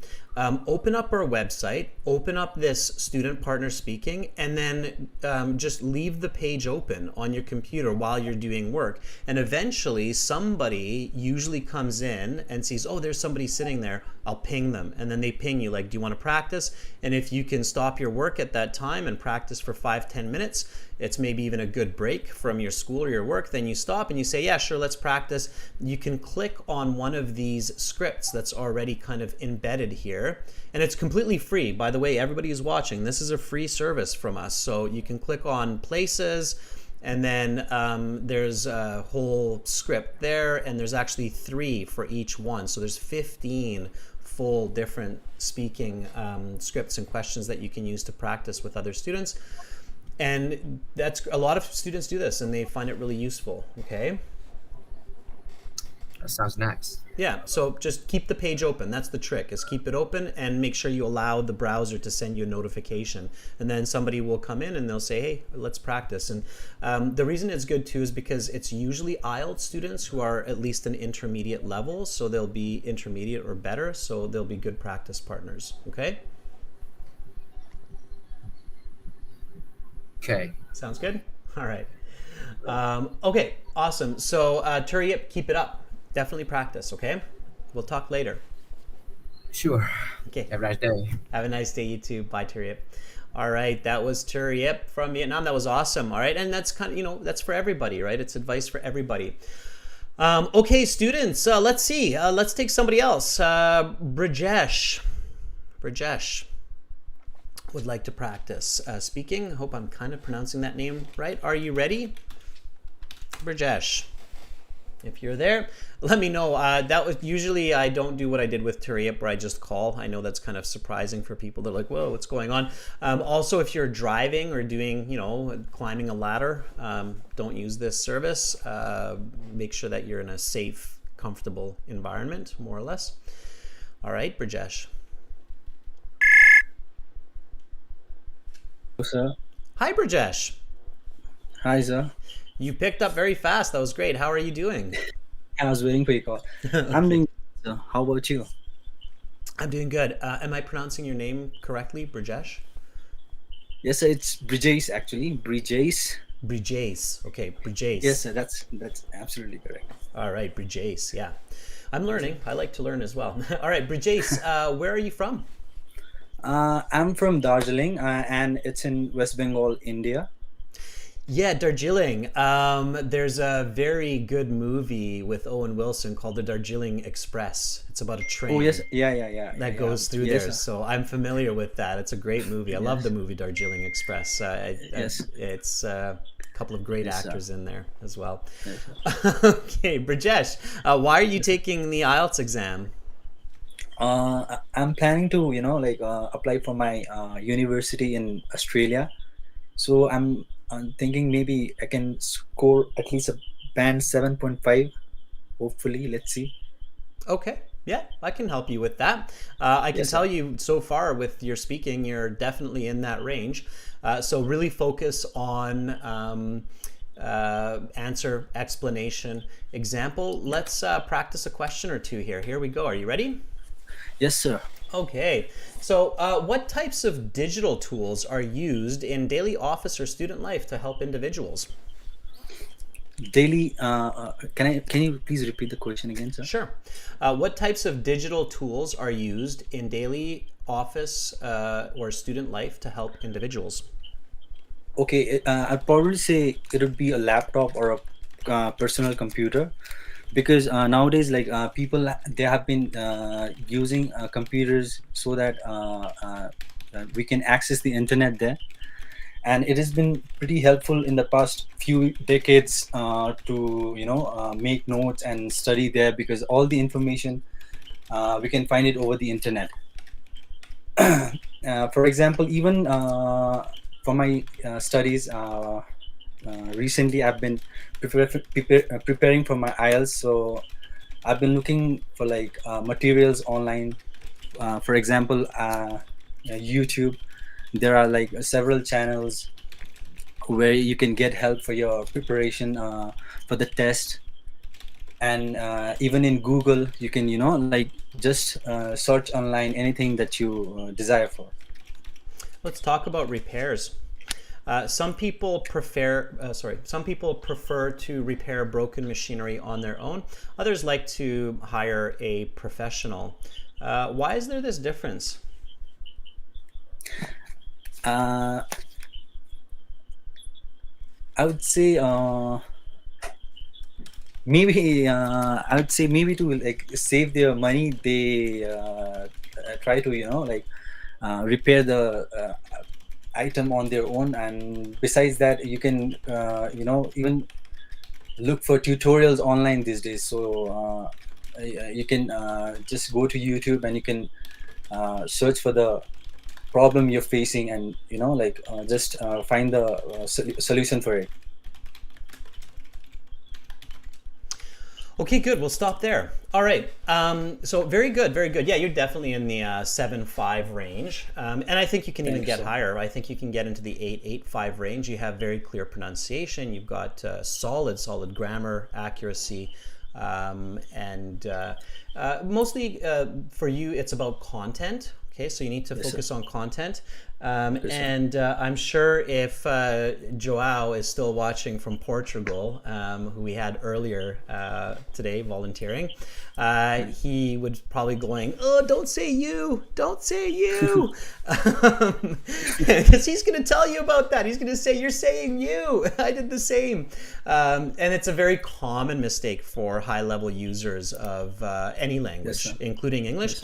open up our website, open up this student partner speaking, and then just leave the page open on your computer while you're doing work. And eventually somebody usually comes in and sees, oh, there's somebody sitting there. I'll ping them. And then they ping you like, do you want to practice? And if you can stop your work at that time and practice for 5-10 minutes, it's maybe even a good break from your school or your work, then you stop and you say, yeah, sure, let's practice. You can click on one of these scripts that's already kind of embedded here, and it's completely free. By the way, everybody who's watching, this is a free service from us. So you can click on places, and then there's a whole script there, and there's actually 3 for each one. So there's 15 full different speaking scripts and questions that you can use to practice with other students. And that's a lot of students do this and they find it really useful. Okay. That sounds nice. Yeah. So just keep the page open. That's the trick, is keep it open and make sure you allow the browser to send you a notification. And then somebody will come in and they'll say, hey, let's practice. And the reason it's good too is because it's usually Ielts students who are at least an intermediate level. So they'll be intermediate or better. So they'll be good practice partners. Okay. Okay. Sounds good? All right. Okay, awesome. So, Turiep, keep it up. Definitely practice, okay? We'll talk later. Sure. Okay. Have a nice day. Have a nice day, you too. Bye, Turiep. All right, that was Turiep from Vietnam. That was awesome. All right, and that's kind of, that's for everybody, right? It's advice for everybody. Okay, students, let's see. Let's take somebody else. Brajesh would like to practice speaking. Hope I'm kind of pronouncing that name right. Are you ready? Brajesh, if you're there, let me know. That was usually, I don't do what I did with Turiep where I just call. I know that's kind of surprising for people. They're like, whoa, what's going on? Also, if you're driving or doing, climbing a ladder, don't use this service. Make sure that you're in a safe, comfortable environment, more or less. All right, Brajesh. Sir. Hi, Brajesh. Hi, sir. You picked up very fast. That was great. How are you doing? I was waiting for your call. I'm doing good, sir. How about you? I'm doing good. Am I pronouncing your name correctly, Brajesh? Yes, sir. It's Brijace, actually. Brijace. Brijace. Okay, Brijace. Yes, sir. That's absolutely correct. All right, Brijace. Yeah. I'm learning. I like to learn as well. All right, Brijace, where are you from? I'm from Darjeeling, and it's in West Bengal, India. Yeah, Darjeeling. There's a very good movie with Owen Wilson called The Darjeeling Express. It's about a train. Oh, yes. Yeah. That goes through Yes, there. sir. So I'm familiar with that. It's a great movie. I love the movie Darjeeling Express. Yes. It's a couple of great Yes, sir. actors in there as well. Yes, sir. Okay, Brajesh, why are you taking the Ielts exam? I'm planning to, apply for my university in Australia. So I'm thinking maybe I can score at least a band 7.5. Hopefully, let's see. Okay. Yeah, I can help you with that. I can Yes, tell sir. you so far with your speaking, you're definitely in that range. So really focus on answer, explanation, example. Let's practice a question or two here. Here we go. Are you ready? Yes, sir. Okay. So what types of digital tools are used in daily office or student life to help individuals? Daily. Can you please repeat the question again, sir? Sure. What types of digital tools are used in daily office or student life to help individuals? Okay, I'd probably say it would be a laptop or a personal computer, because nowadays, people, they have been using computers so that we can access the internet there. and it has been pretty helpful in the past few decades to make notes and study there, because all the information we can find it over the internet. For example, even for my studies, recently I've been preparing for my IELTS, so I've been looking for like materials online. For example, YouTube. There are like several channels where you can get help for your preparation for the test, and even in Google you can like just search online anything that you desire for. Let's talk about repairs. Some people prefer to repair broken machinery on their own. Others like to hire a professional. Why is there this difference? I would say maybe to like save their money, they try to repair the item on their own. And besides that, you can even look for tutorials online these days. So you can just go to YouTube and you can search for the problem you're facing, and just find the solution for it. Okay, good. We'll stop there. All right. So very good, very good. Yeah, you're definitely in the 7.5 range, and I think you can even get higher. I think you can get into the 8.5 range. You have very clear pronunciation. You've got solid grammar accuracy, and mostly for you, it's about content. Okay, so you need to focus on content. And I'm sure if Joao is still watching from Portugal, who we had earlier today volunteering, he would probably going, "Oh, don't say you, because he's going to tell you about that. He's going to say, you're saying you. I did the same." And it's a very common mistake for high-level users of any language, including English.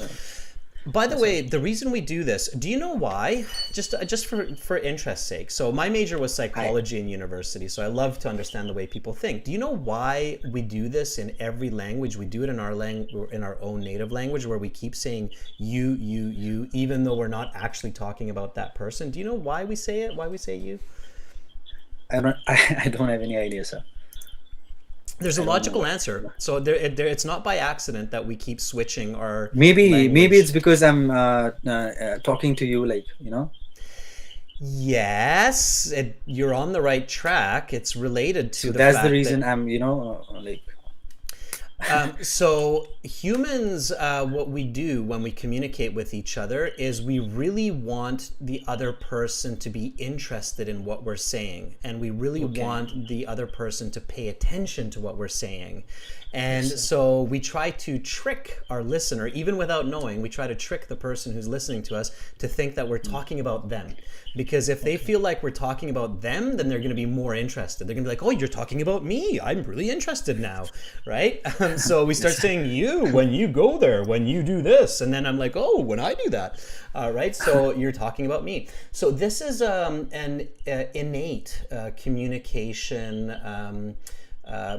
By the way, the reason we do this, do you know why? Just for interest's sake. So my major was psychology in university, so I love to understand the way people think. Do you know why we do this in every language? We do it in our own native language, where we keep saying you, even though we're not actually talking about that person. Do you know why we say it? Why we say you? I don't have any idea, sir. There's a logical answer. So it's not by accident that we keep switching our maybe it's because I'm talking to you, Yes, you're on the right track. It's related to that's the reason I'm so humans, what we do when we communicate with each other is we really want the other person to be interested in what we're saying, and we really want the other person to pay attention to what we're saying. And so we try to trick our listener, even without knowing, we try to trick the person who's listening to us to think that we're talking about them. Because if they feel like we're talking about them, then they're going to be more interested. They're going to be like, "Oh, you're talking about me. I'm really interested now," right? So we start saying you when you go there, when you do this. And then I'm like, "Oh, when I do that." Right? So you're talking about me. So this is an innate communication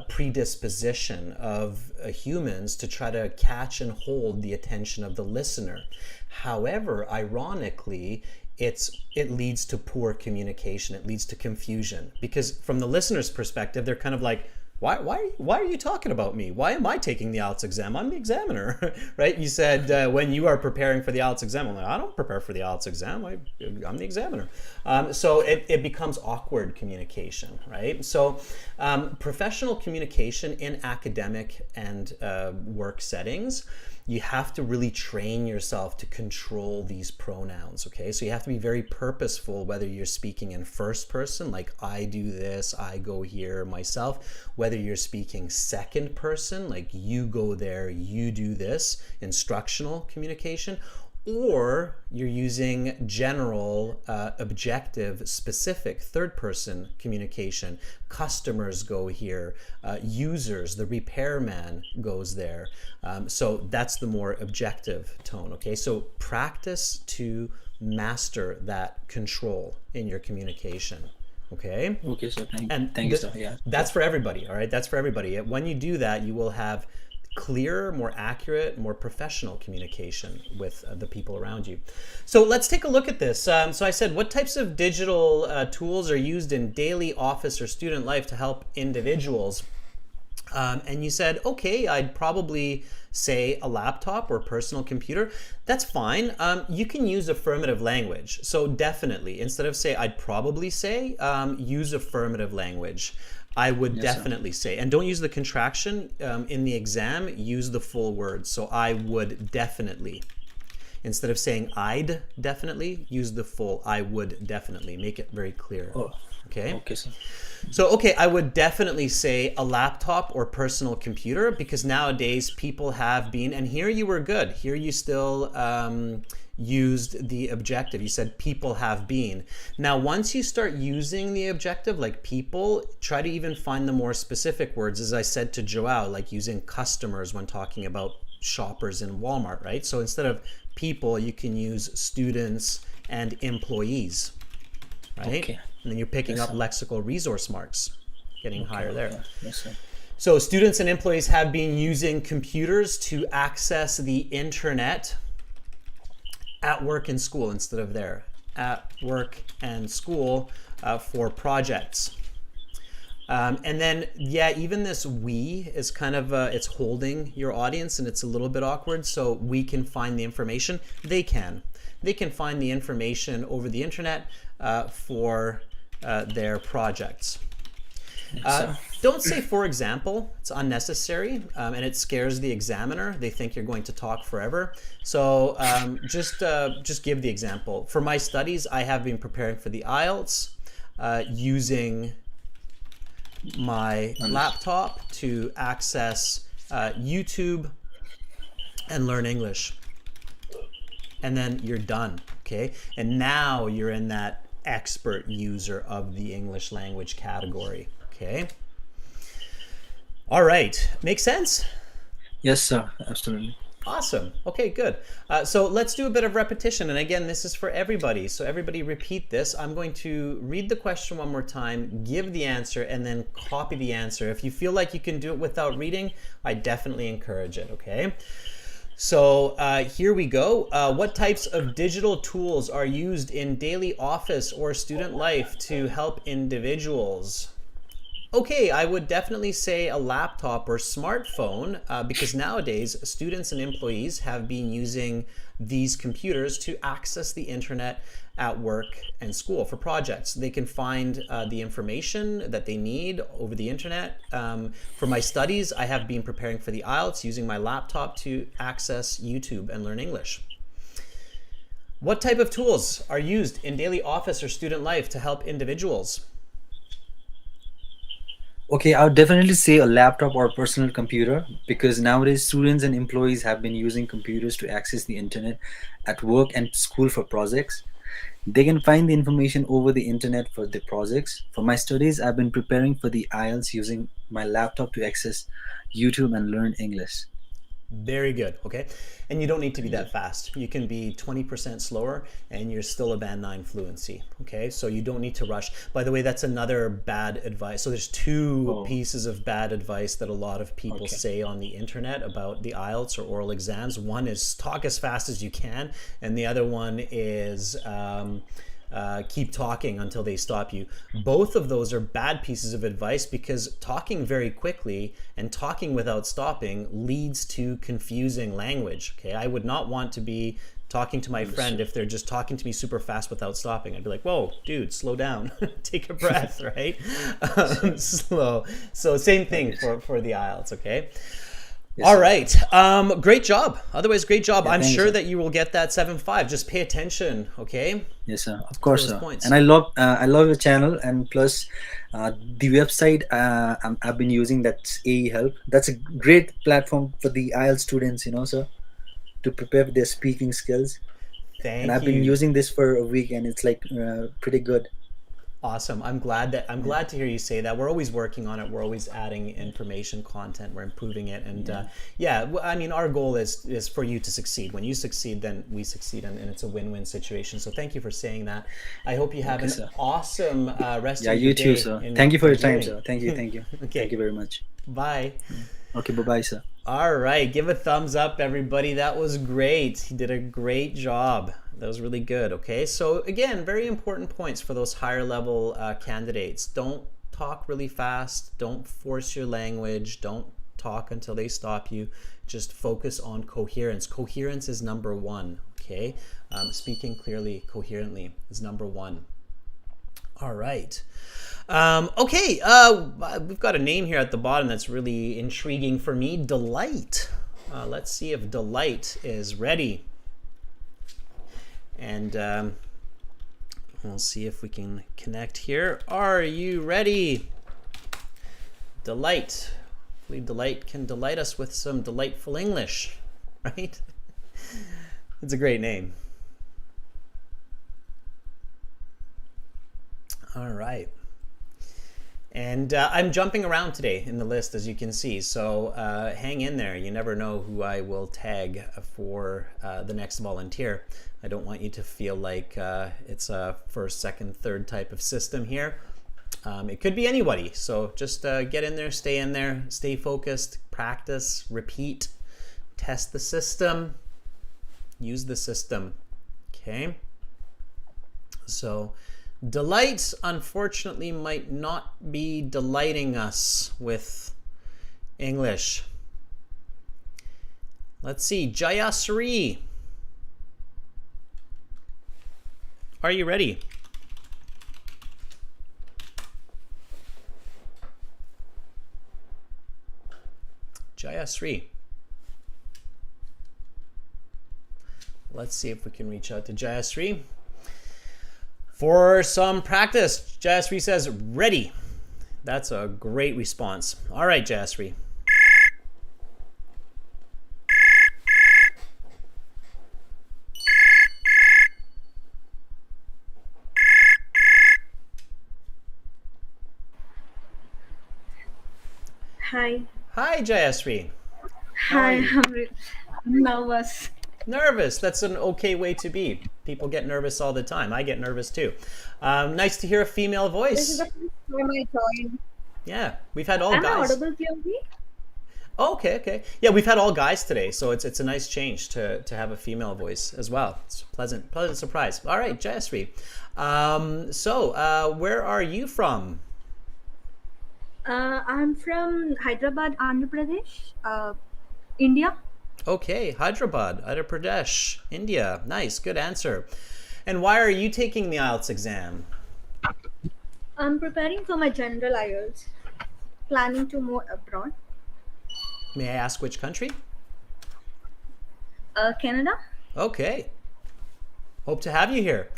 predisposition of humans to try to catch and hold the attention of the listener. However, ironically, it leads to poor communication. It leads to confusion, because from the listener's perspective, they're kind of like, why are you talking about me? Why am I taking the Ielts exam? I'm the examiner, right? You said when you are preparing for the Ielts exam, I'm like, I don't prepare for the Ielts exam. I'm the examiner. So it becomes awkward communication, right? So professional communication in academic and work settings, you have to really train yourself to control these pronouns, okay? So you have to be very purposeful, whether you're speaking in first person, like I do this, I go here, myself, whether you're speaking second person, like you go there, you do this, instructional communication, or you're using general, objective, specific third-person communication. Customers go here, users, the repairman goes there. So that's the more objective tone, okay? So practice to master that control in your communication, okay? Okay, sir. And Thank you, sir. Yeah. that's for everybody, all right? That's for everybody. When you do that, you will have clearer, more accurate, more professional communication with the people around you. So let's take a look at this. So I said, what types of digital tools are used in daily office or student life to help individuals? And you said, okay, I'd probably say a laptop or personal computer. That's fine. You can use affirmative language. So definitely, instead of say, I'd probably say, use affirmative language. I would definitely say, and don't use the contraction in the exam, use the full word. So I would definitely. Instead of saying I'd definitely, use the full I would definitely. Make it very clear. Oh, okay? okay, sir. So, okay, I would definitely say a laptop or personal computer, because nowadays people have been, and here you were good. Here you still used the objective. You said people have been. Now, once you start using the objective, like people, try to even find the more specific words, as I said to Joao, like using customers when talking about shoppers in Walmart, right? So instead of people, you can use students and employees, right? Okay. And then you're picking up lexical resource marks, getting higher there. Yeah. Yes, sir. So students and employees have been using computers to access the internet at work and school, instead of there. At work and school for projects. And then, yeah, even this we is kind of, it's holding your audience and it's a little bit awkward. So we can find the information. They can. They can find the information over the internet for their projects. Don't say, for example. It's unnecessary and it scares the examiner. They think you're going to talk forever. So just give the example. For my studies, I have been preparing for the Ielts using my laptop to access YouTube and learn English. And then you're done, okay? And now you're in that expert user of the English language category, okay? All right, make sense? Yes, sir. Absolutely. Awesome. Okay, good. So let's do a bit of repetition. And again, this is for everybody. So everybody repeat this. I'm going to read the question one more time, give the answer, and then copy the answer. If you feel like you can do it without reading, I definitely encourage it, okay? So here we go. What types of digital tools are used in daily office or student life to help individuals? Okay, I would definitely say a laptop or smartphone because nowadays students and employees have been using these computers to access the internet at work and school for projects. They can find the information that they need over the internet. For my studies, I have been preparing for the Ielts using my laptop to access YouTube and learn English. What type of tools are used in daily office or student life to help individuals? Okay, I would definitely say a laptop or a personal computer because nowadays students and employees have been using computers to access the internet at work and school for projects. They can find the information over the internet for the projects. For my studies, I've been preparing for the Ielts using my laptop to access YouTube and learn English. Very good, okay? And you don't need to be that fast. You can be 20% slower and you're still a band 9 fluency, okay? So you don't need to rush. By the way, that's another bad advice. So there's two pieces of bad advice that a lot of people say on the internet about the Ielts or oral exams. One is talk as fast as you can, and the other one is keep talking until they stop you. Both of those are bad pieces of advice because talking very quickly and talking without stopping leads to confusing language. Okay, I would not want to be talking to my friend if they're just talking to me super fast without stopping. I'd be like, whoa, dude, slow down. Take a breath, right? Slow. So same thing for the Ielts, okay? Yes, all right. Great job. Otherwise, great job. Yeah, I'm sure that you will get that 7.5. Just pay attention, okay? Yes, sir. Of course, sir. And I love your channel, and plus the website I've been using, that's AE Help. That's a great platform for the IELTS students, you know, sir, to prepare their speaking skills. Thank I've been you. using this for a week, and it's like pretty good. Awesome. I'm glad to hear you say that. We're always working on it. We're always adding information, content. We're improving it, and I mean, our goal is for you to succeed. When you succeed, then we succeed, and it's a win-win situation. So thank you for saying that. I hope you have an sir. awesome rest Yeah, of your you day. too, sir. in Thank you for your time, reviewing. sir. Thank you. Okay. Thank you very much. Bye. Okay, bye-bye, sir. All right, give a thumbs up, everybody. That was great. He did a great job. That was really good. Okay, so again, very important points for those higher level candidates. Don't talk really fast. Don't force your language. Don't talk until they stop you. Just focus on coherence. Coherence is number one. Okay, speaking clearly, coherently is number one. All right. Okay, we've got a name here at the bottom that's really intriguing for me. Delight. Let's see if Delight is ready. And we'll see if we can connect here. Are you ready? Delight. Hopefully Delight can delight us with some delightful English, right? It's a great name. All right. And I'm jumping around today in the list, as you can see. So hang in there. You never know who I will tag for the next volunteer. I don't want you to feel like it's a first, second, third type of system here. It could be anybody. So just get in there, stay focused, practice, repeat, test the system, use the system. Okay. So Delight, unfortunately, might not be delighting us with English. Let's see, Jayasri. Are you ready? Jayasri. Let's see if we can reach out to Jayasri. For some practice, Jayasri says, ready. That's a great response. All right, Jayasri. Hi. Hi, Jayasri. Hi, you? I'm nervous. Nervous. That's an okay way to be. People get nervous all the time. I get nervous too. Nice to hear a female This is voice. the first time I joined. Yeah, we've had all Am I guys. audible clearly? Oh, okay. Yeah, we've had all guys today, so it's a nice change to have a female voice as well. It's a pleasant surprise. All right, Jayasri. So where are you from? I'm from Hyderabad, Andhra Pradesh, India. Okay, Hyderabad, Andhra Pradesh, India. Nice, good answer. And why are you taking the Ielts exam? I'm preparing for my general IELTS, planning to move abroad. May I ask which country? Canada. Okay. Hope to have you here.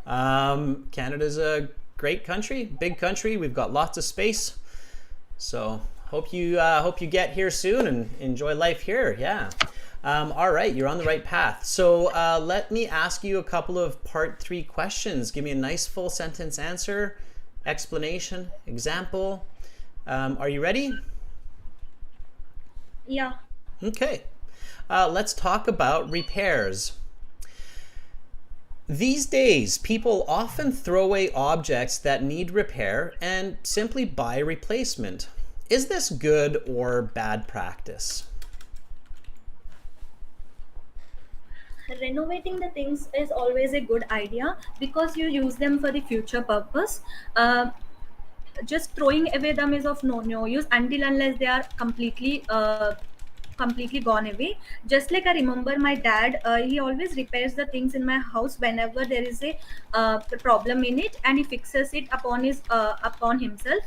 Canada's a great country, big country. We've got lots of space. So hope you get here soon and enjoy life here. Yeah. All right, you're on the right path. So let me ask you a couple of part 3 questions. Give me a nice full sentence answer, explanation, example. Are you ready? Yeah. Okay. Let's talk about repairs. These days, people often throw away objects that need repair and simply buy a replacement. Is this good or bad practice? Renovating the things is always a good idea because you use them for the future purpose. Just throwing away them is of no use until unless they are completely gone away. Just like I remember my dad, he always repairs the things in my house whenever there is a problem in it, and he fixes it upon himself.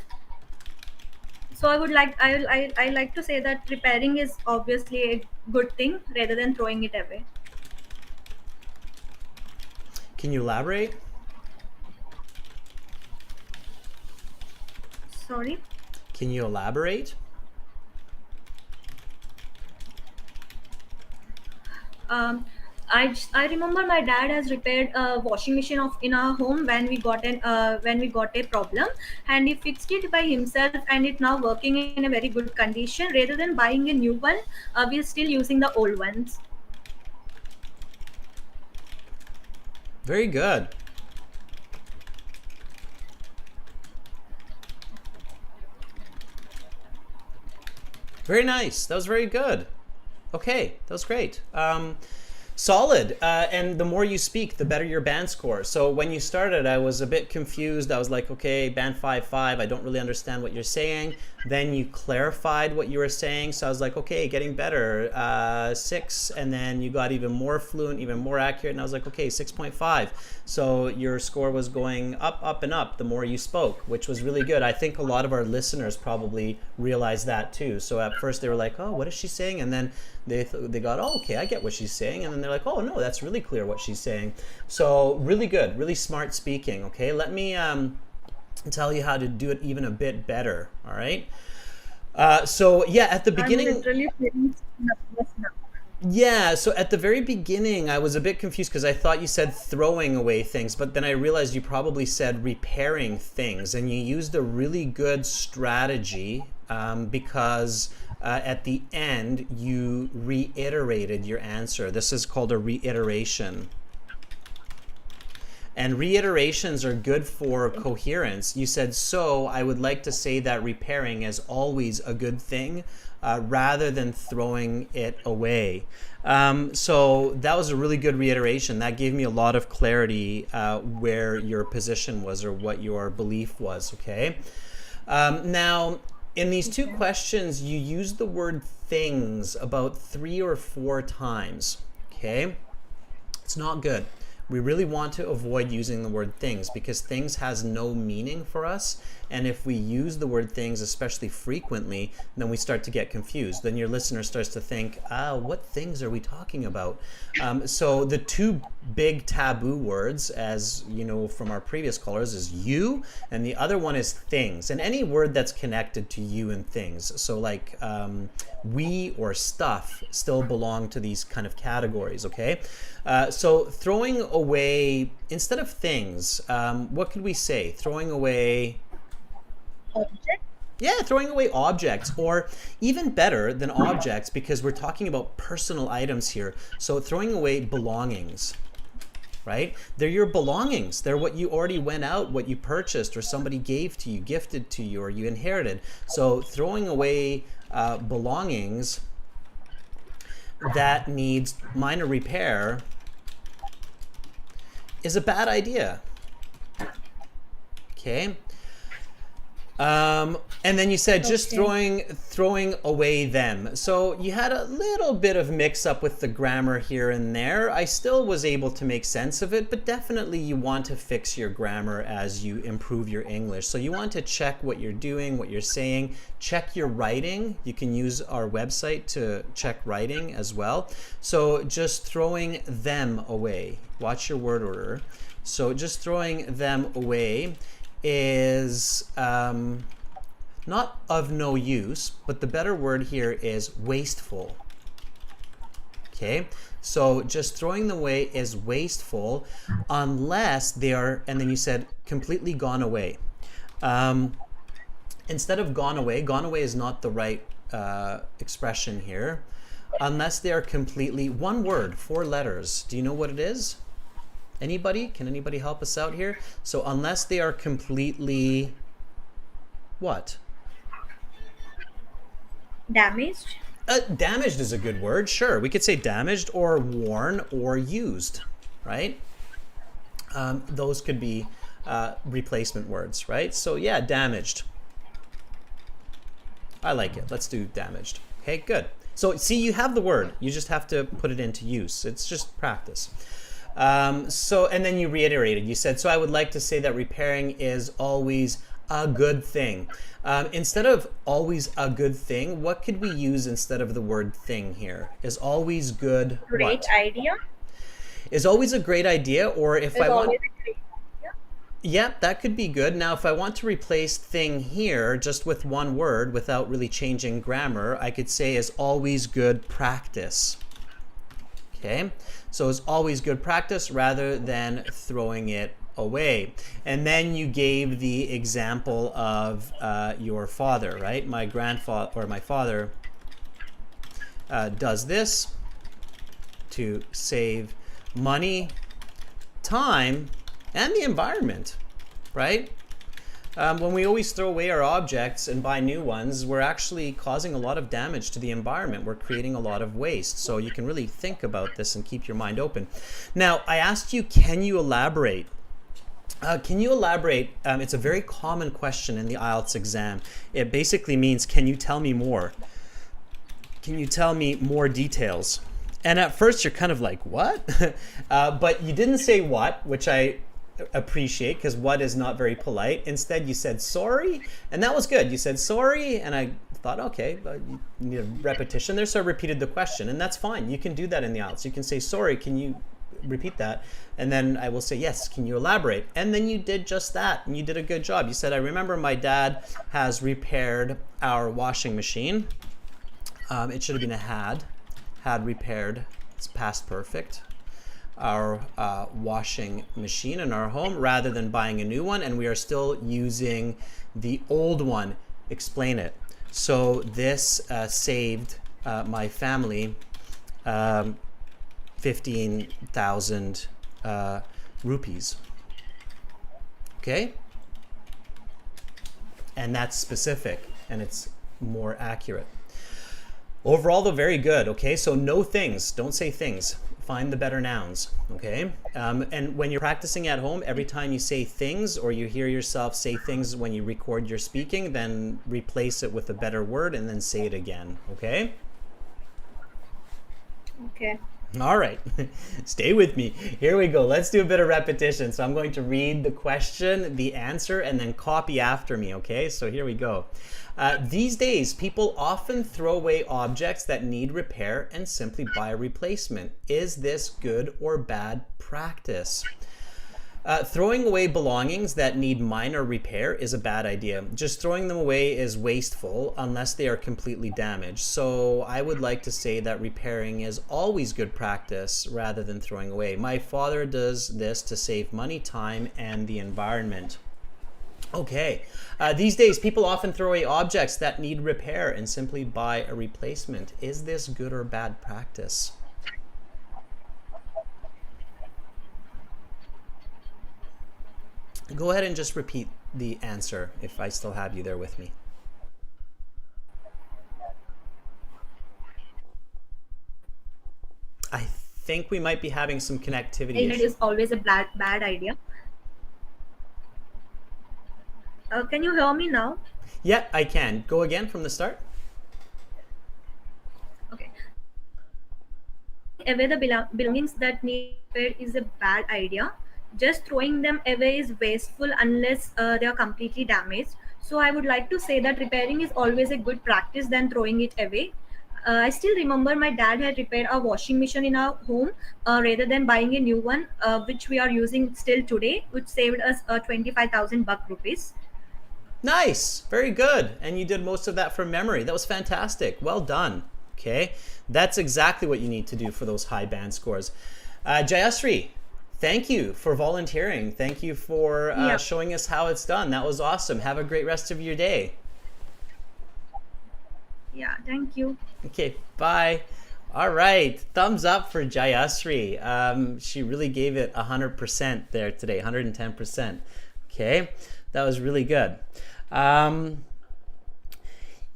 So I like to say that repairing is obviously a good thing rather than throwing it away. Can you elaborate? Sorry. Can you elaborate? um, I remember my dad has repaired a washing machine of in our home when we got a problem, and he fixed it by himself, and it now working in a very good condition. Rather than buying a new one, we are still using the old ones. Very good. Very nice. That was very good. Okay, that was great. Solid. And the more you speak, the better your band score. So when you started, I was a bit confused. I was like, okay, band 5-5. I don't really understand what you're saying. Then you clarified what you were saying. So I was like, okay, getting better. 6. And then you got even more fluent, even more accurate. And I was like, okay, 6.5. So your score was going up, up, and up the more you spoke, which was really good. I think a lot of our listeners probably realized that too. So at first they were like, oh, what is she saying? And then they got, oh, okay, I get what she's saying. And then they're like, oh, no, that's really clear what she's saying. So really good, really smart speaking. Okay, let me tell you how to do it even a bit better. All right. So yeah, at the beginning. I'm literally feeling nervous now. Yeah, so at the very beginning, I was a bit confused because I thought you said throwing away things, but then I realized you probably said repairing things, and you used a really good strategy because at the end you reiterated your answer. This is called a reiteration. And reiterations are good for coherence. You said, so I would like to say that repairing is always a good thing rather than throwing it away. So that was a really good reiteration. That gave me a lot of clarity where your position was or what your belief was, okay? Now, in these two questions, you used the word things about 3 or 4 times, okay? It's not good. We really want to avoid using the word things because things has no meaning for us. And if we use the word things, especially frequently, then we start to get confused. Then your listener starts to think, what things are we talking about? So the 2 big taboo words, as you know from our previous callers, is you, and the other one is things. And any word that's connected to you and things. So like we or stuff still belong to these kind of categories, okay? So throwing away, instead of things, what could we say? Throwing away... Object? Yeah, throwing away objects, or even better than objects, because we're talking about personal items here. So throwing away belongings, right? They're your belongings. They're what you already went out, what you purchased, or somebody gave to you, gifted to you, or you inherited. So throwing away belongings that needs minor repair is a bad idea. Okay. And then you said just throwing away them. So you had a little bit of mix up with the grammar here and there. I still was able to make sense of it, but definitely you want to fix your grammar as you improve your English. So you want to check what you're doing, what you're saying, check your writing. You can use our website to check writing as well. So just throwing them away. Watch your word order. So just throwing them away is not of no use, but the better word here is wasteful. Okay, so just throwing them away is wasteful unless they are, and then you said completely gone away. Instead of gone away is not the right expression here. Unless they are completely, one word, 4 letters. Do you know what it is? Anybody? Can anybody help us out here? So unless they are completely what? Damaged? Damaged is a good word. Sure, we could say damaged or worn or used, right? Those could be replacement words, right? So yeah, damaged. I like it. Let's do damaged. Okay, good. So see, you have the word. You just have to put it into use. It's just practice. So, and then you reiterated, you said, so I would like to say that repairing is always a good thing. Instead of always a good thing, what could we use instead of the word thing here? Is always good Great what? idea. Is always a great idea, or if Is I want... always a great idea. Yeah, that could be good. Now, if I want to replace thing here just with one word without really changing grammar, I could say is always good practice. Okay, So it's always good practice rather than throwing it away. And then you gave the example of your father, right? My grandfather or my father does this to save money, time, and the environment, right? When we always throw away our objects and buy new ones, we're actually causing a lot of damage to the environment. We're creating a lot of waste. So you can really think about this and keep your mind open. Now, I asked you, can you elaborate? Can you elaborate? It's a very common question in the Ielts exam. It basically means, can you tell me more? Can you tell me more details? And at first you're kind of like, what? But you didn't say what, which I appreciate, because what is not very polite. Instead you said sorry, and that was good. You said sorry, and I thought, okay, but you need a repetition there, so I repeated the question, and that's fine. You can do that in the Ielts. You can say sorry, can you repeat that? And then I will say, yes, can you elaborate? And then you did just that, and you did a good job. You said, I remember my dad has repaired our washing machine. It should have been a had repaired. It's past perfect. Our washing machine in our home rather than buying a new one, and we are still using the old one. Explain it. So this saved my family 15,000 rupees. Okay? And that's specific, and it's more accurate. Overall, though, very good. Okay, so no things. Don't say things. Find the better nouns. Okay, and when you're practicing at home, every time you say things or you hear yourself say things when you record your speaking, then replace it with a better word and then say it again. Okay. Okay. All right, stay with me. Here we go. Let's do a bit of repetition. So I'm going to read the question, the answer, and then copy after me, okay? So here we go. These days, people often throw away objects that need repair and simply buy a replacement. Is this good or bad practice? Throwing away belongings that need minor repair is a bad idea. Just throwing them away is wasteful unless they are completely damaged. So I would like to say that repairing is always good practice rather than throwing away. My father does this to save money, time, and the environment. Okay, these days people often throw away objects that need repair and simply buy a replacement. Is this good or bad practice? Go ahead and just repeat the answer if I still have you there with me. I think we might be having some connectivity It issues. is always a bad idea. Can you hear me now? Yeah, I can. Go again from the start. Okay. Away the belongings that need repair is a bad idea. Just throwing them away is wasteful unless they are completely damaged. So I would like to say that repairing is always a good practice than throwing it away. I still remember my dad had repaired our washing machine in our home rather than buying a new one, which we are using still today, which saved us 25,000 rupees. Nice, very good. And you did most of that from memory. That was fantastic. Well done. Okay, that's exactly what you need to do for those high band scores. Jayasri, thank you for volunteering. Thank you for showing us how it's done. That was awesome. Have a great rest of your day. Yeah, thank you. Okay, bye. All right, thumbs up for Jayasri. She really gave it 100% there today, 110%. Okay, that was really good.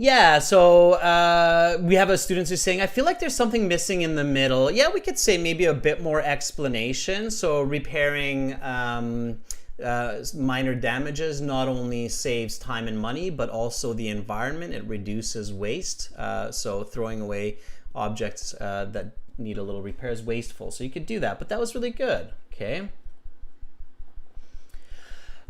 Yeah, so we have a student who's saying, I feel like there's something missing in the middle. Yeah, we could say maybe a bit more explanation. So repairing minor damages not only saves time and money, but also the environment. It reduces waste. So throwing away objects that need a little repair is wasteful. So you could do that, but that was really good. Okay.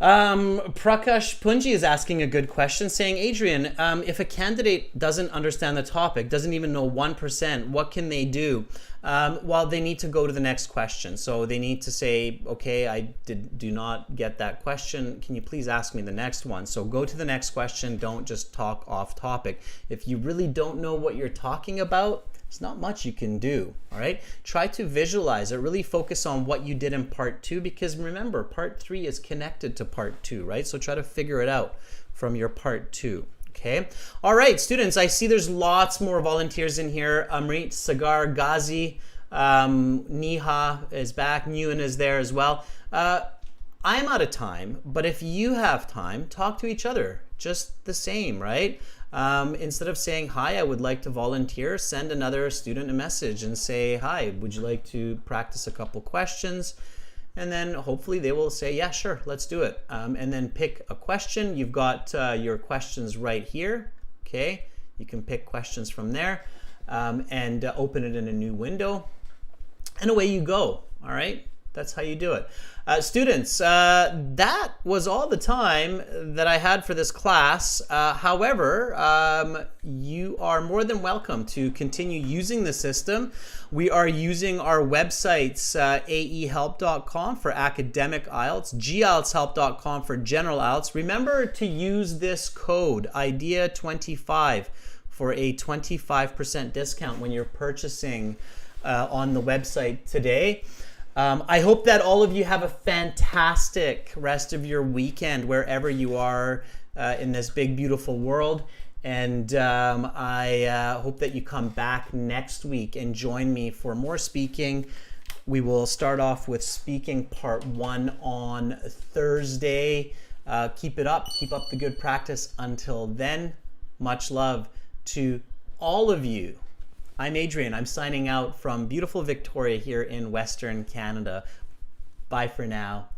Prakash Punji is asking a good question, saying, Adrian, if a candidate doesn't understand the topic, doesn't even know 1%, what can they do? Well, they need to go to the next question. So they need to say, okay, I do not get that question. Can you please ask me the next one? So go to the next question. Don't just talk off topic. If you really don't know what you're talking about, There's not much you can do, all right? Try to visualize it. Really focus on what you did in part 2, because remember, part 3 is connected to part 2, right? So try to figure it out from your part 2, okay? All right, students, I see there's lots more volunteers in here. Amrit, Sagar, Ghazi, Niha is back, Nguyen is there as well. I'm out of time, but if you have time, talk to each other just the same, right? Instead of saying, hi, I would like to volunteer, send another student a message and say, hi, would you like to practice a couple questions? And then hopefully they will say, yeah, sure, let's do it. And then pick a question. You've got your questions right here, okay? You can pick questions from there and open it in a new window. And away you go, all right? That's how you do it. Students, that was all the time that I had for this class. However, you are more than welcome to continue using the system. We are using our websites, aehelp.com for academic IELTS, gieltshelp.com for general IELTS. Remember to use this code, IDEA25, for a 25% discount when you're purchasing on the website today. I hope that all of you have a fantastic rest of your weekend wherever you are in this big, beautiful world. And I hope that you come back next week and join me for more speaking. We will start off with speaking part 1 on Thursday. Keep it up. Keep up the good practice. Until then, much love to all of you. I'm Adrian. I'm signing out from beautiful Victoria here in Western Canada. Bye for now.